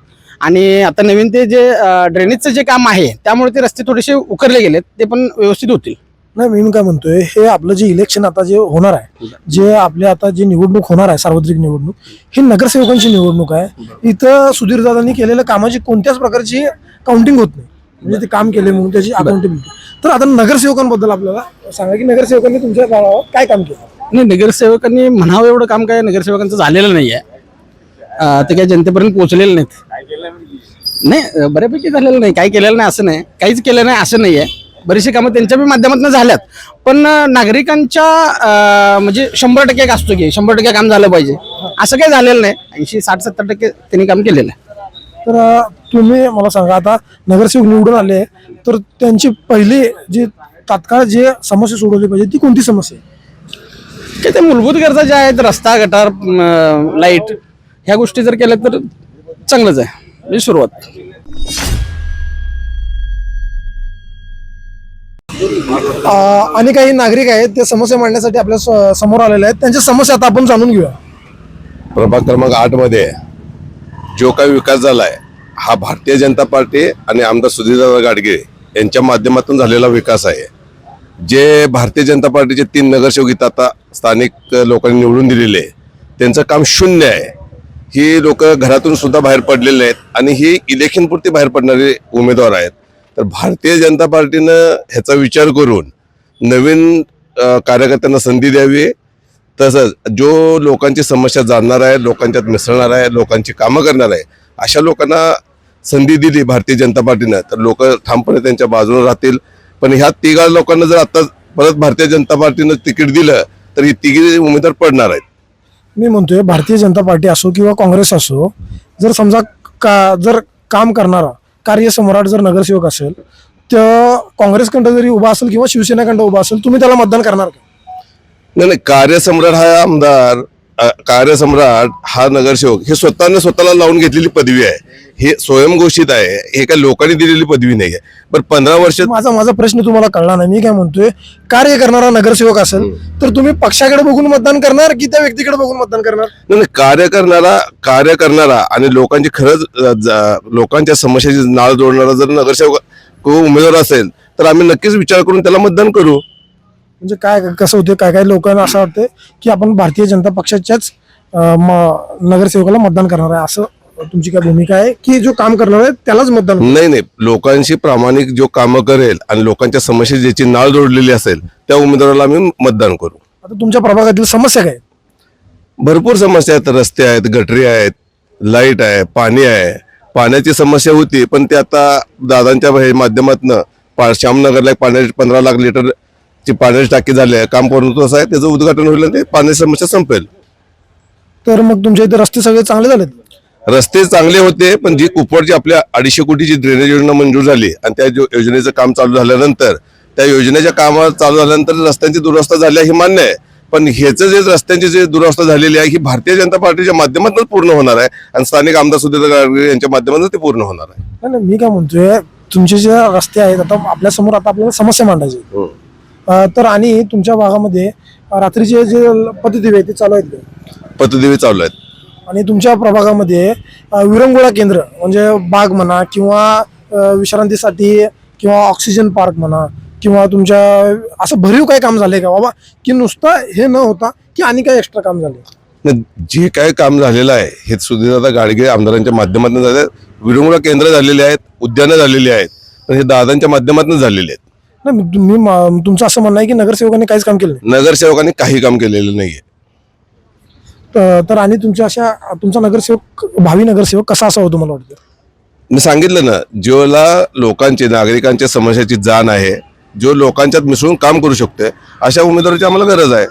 आणि आता नवीन ते जे ड्रेनेजचं जे काम आहे, त्यामुळे ते रस्ते थोडेसे उकरले गेलेत, ते पण व्यवस्थित होतील. नाही, मी काय म्हणतोय, हे आपलं जे इलेक्शन आता जे होणार आहे, जे आपले आता जे निवडणूक होणार आहे, सार्वत्रिक निवडणूक, ही नगरसेवकांची निवडणूक आहे. इथं सुधीरदादांनी केलेल्या कामाची कोणत्याच प्रकारची काउंटिंग होत नाही, म्हणजे ते काम केले म्हणून त्याची अकाउंटेबिलिटी. तर आता नगरसेवकांबद्दल आपल्याला सांगा की नगरसेवकांनी तुमच्या गावात काय काम केलं? नाही, नगरसेवकांनी म्हणावं एवढं काम काय नगरसेवकांचं झालेलं नाही आहे. ते काही जनतेपर्यंत पोहोचलेलं नाहीत. नाही, बऱ्यापैकी झालेलं नाही, काही केलेलं नाही असं नाही, काहीच केलं नाही असं नाही आहे. बरीचशी कामं त्यांच्या माध्यमातून झाल्यात, पण नागरिकांच्या म्हणजे 100% असतो की 100% काम झालं पाहिजे असं काही झालेलं नाही. 80-60-70% त्यांनी काम केलेलं आहे. तर तुम्ही मला सांगा, आता नगरसेवक निवडून आले तर त्यांची पहिली जी तात्काळ जे समस्या सोडवली पाहिजे ती कोणती समस्या आहे? काय ते मूलभूत गरजा ज्या आहेत, रस्ता, गटार, लाईट, ह्या गोष्टी जर केल्या तर चांगलंच आहे. म्हणजे सुरुवात. आणि काही नागरिक आहेत ते समस्या मांडण्यासाठी आपल्या समोर आलेले आहेत. त्यांच्या समस्या आता आपण जाणून घेऊया. प्रभाग क्रमांक 8 मध्ये जो काही विकास झालाय हा भारतीय जनता पार्टी आणि आमदार सुधीरदादा गाडगे यांच्या माध्यमातून झालेला विकास आहे. जे भारतीय जनता पार्टीचे 3 नगरसेवक इथं आता स्थानिक लोकांनी निवडून दिलेले त्यांचं काम शून्य आहे. ही लोक घरातून सुद्धा बाहेर पडलेले आहेत आणि ही इलेक्शन पुरती बाहेर पडणारे उमेदवार आहेत. तर भारतीय जनता पार्टीनं ह्याचा विचार करून नवीन कार्यकर्त्यांना संधी द्यावी. तसंच जो लोकांची समस्या जाणणार आहे, लोकांच्यात मिसळणार आहे, लोकांची कामं करणार आहे, अशा लोकांना संधी दिली भारतीय जनता पार्टीनं तर लोक ठामपणे त्यांच्या बाजूने राहतील. पण ह्या 3 लोकांना जर आता परत भारतीय जनता पार्टीनं तिकीट दिलं तर ही 3 उमेदवार पडणार आहेत. मी म्हणतोय भारतीय जनता पार्टी असो किंवा काँग्रेस असो, जर समजा जर काम करणारा कार्यसम्राट जर नगरसेवक असेल तर काँग्रेसकडं जरी उभा असेल किंवा शिवसेनेकडं उभा असेल, तुम्ही त्याला मतदान करणार का? नाही, कार्यसम्राट हा आमदार, कार्यसम्राट हा नगरसेवक हे स्वतःला लावून घेतलेली पदवी आहे. हे स्वयंघोषित आहे. हे काय लोकांनी दिलेली पदवी नाही आहे. पण 15 वर्ष माझा प्रश्न तुम्हाला कळला नाही. मी काय म्हणतोय, कार्य करणारा नगरसेवक असेल तर तुम्ही पक्षाकडे बघून मतदान करणार की त्या व्यक्तीकडे बघून मतदान करणार? नाही, कार्य करणारा आणि लोकांची खरंच लोकांच्या समस्याची नाळ जोडणारा जर नगरसेवक उमेदवार असेल तर आम्ही नक्कीच विचार करून त्याला मतदान करू. म्हणजे काय कसं होते, काय लोकांना असं वाटतं की आपण भारतीय जनता पक्षाच्याच नगरसेवकाला मतदान करणार आहे, असं तुमची काय भूमिका आहे की जो काम करणार आहे त्यालाच मतदान? नाही, लोकांशी प्रामाणिक जो कामं करेल आणि लोकांच्या समस्या ज्याची नाळ जोडलेली असेल त्या उमेदवाराला आम्ही मतदान करू. आता तुमच्या प्रभागातील समस्या काय? भरपूर समस्या आहेत. रस्ते आहेत, गटरी आहेत, लाईट आहे, पाणी आहे. पाण्याची समस्या होती पण ते आता दादांच्या माध्यमातून श्यामनगरला 15 लाख लिटरची पाण्याची टाकी झाली आहे. काम पूर्ण असं आहे, त्याचं उद्घाटन होईल आणि ते पाण्याची समस्या संपेल. तर मग तुमच्या इथे रस्ते सगळे चांगले झालेत? रस्ते चांगले होते पण जी कुपवाडची आपल्या 250 कोटीची ड्रेनेज योजना मंजूर झाली आणि त्या योजनेचं काम चालू झाल्यानंतर त्या योजनेच्या कामात चालू झाल्यानंतर रस्त्यांची दुरवस्था झाली आहे हे मान्य आहे. पण ह्याचं जे रस्त्यांची जे दुरवस्था झालेली आहे ही भारतीय जनता पार्टीच्या माध्यमातून पूर्ण होणार आहे आणि स्थानिक आमदार सुधीरदादा गाडगे यांच्या माध्यमातून ते पूर्ण होणार आहे. नाही, मी काय म्हणतोय, तुमचे जे रस्ते आहेत आता आपल्या समोर, आता आपल्याला समस्या मांडायची तर आणि तुमच्या भागामध्ये रात्रीचे जे पतदिवे आहेत ते चालू आहेत का? पतदिवे चालू आहेत. आणि तुमच्या प्रभागामध्ये विरंगुळा केंद्र म्हणजे बाग म्हणा किंवा विश्रांतीसाठी किंवा ऑक्सिजन पार्क म्हणा किंवा तुमच्या असं भरीव काय काम झालंय का बाबा, की नुसतं हे न होता की आणि काय एक्स्ट्रा काम झाले? जे काय काम झालेलं आहे हे सुधीरदादा गाडगे आमदारांच्या माध्यमातून झाले. विरंगुळा केंद्र झालेले आहेत, उद्यानं झालेली आहेत, पण हे दादांच्या माध्यमातून झालेले आहेत. नाही, तुमचं असं म्हणणं आहे की नगरसेवकांनी काहीच काम केलं नाही? नगरसेवकांनी काही काम केलेलं नाहीये. तर आणि तुमचा नगरसेवक, भावी नगरसेवक कसा असावा तुम्हाला वाटतं? मी सांगितलं ना, ज्याला लोकांची, नागरिकांच्या समस्याची जाण आहे, जो लोकांच्यात मिसळून काम करू शकतोय अशा उमेदवाराची आम्हाला गरज आहे.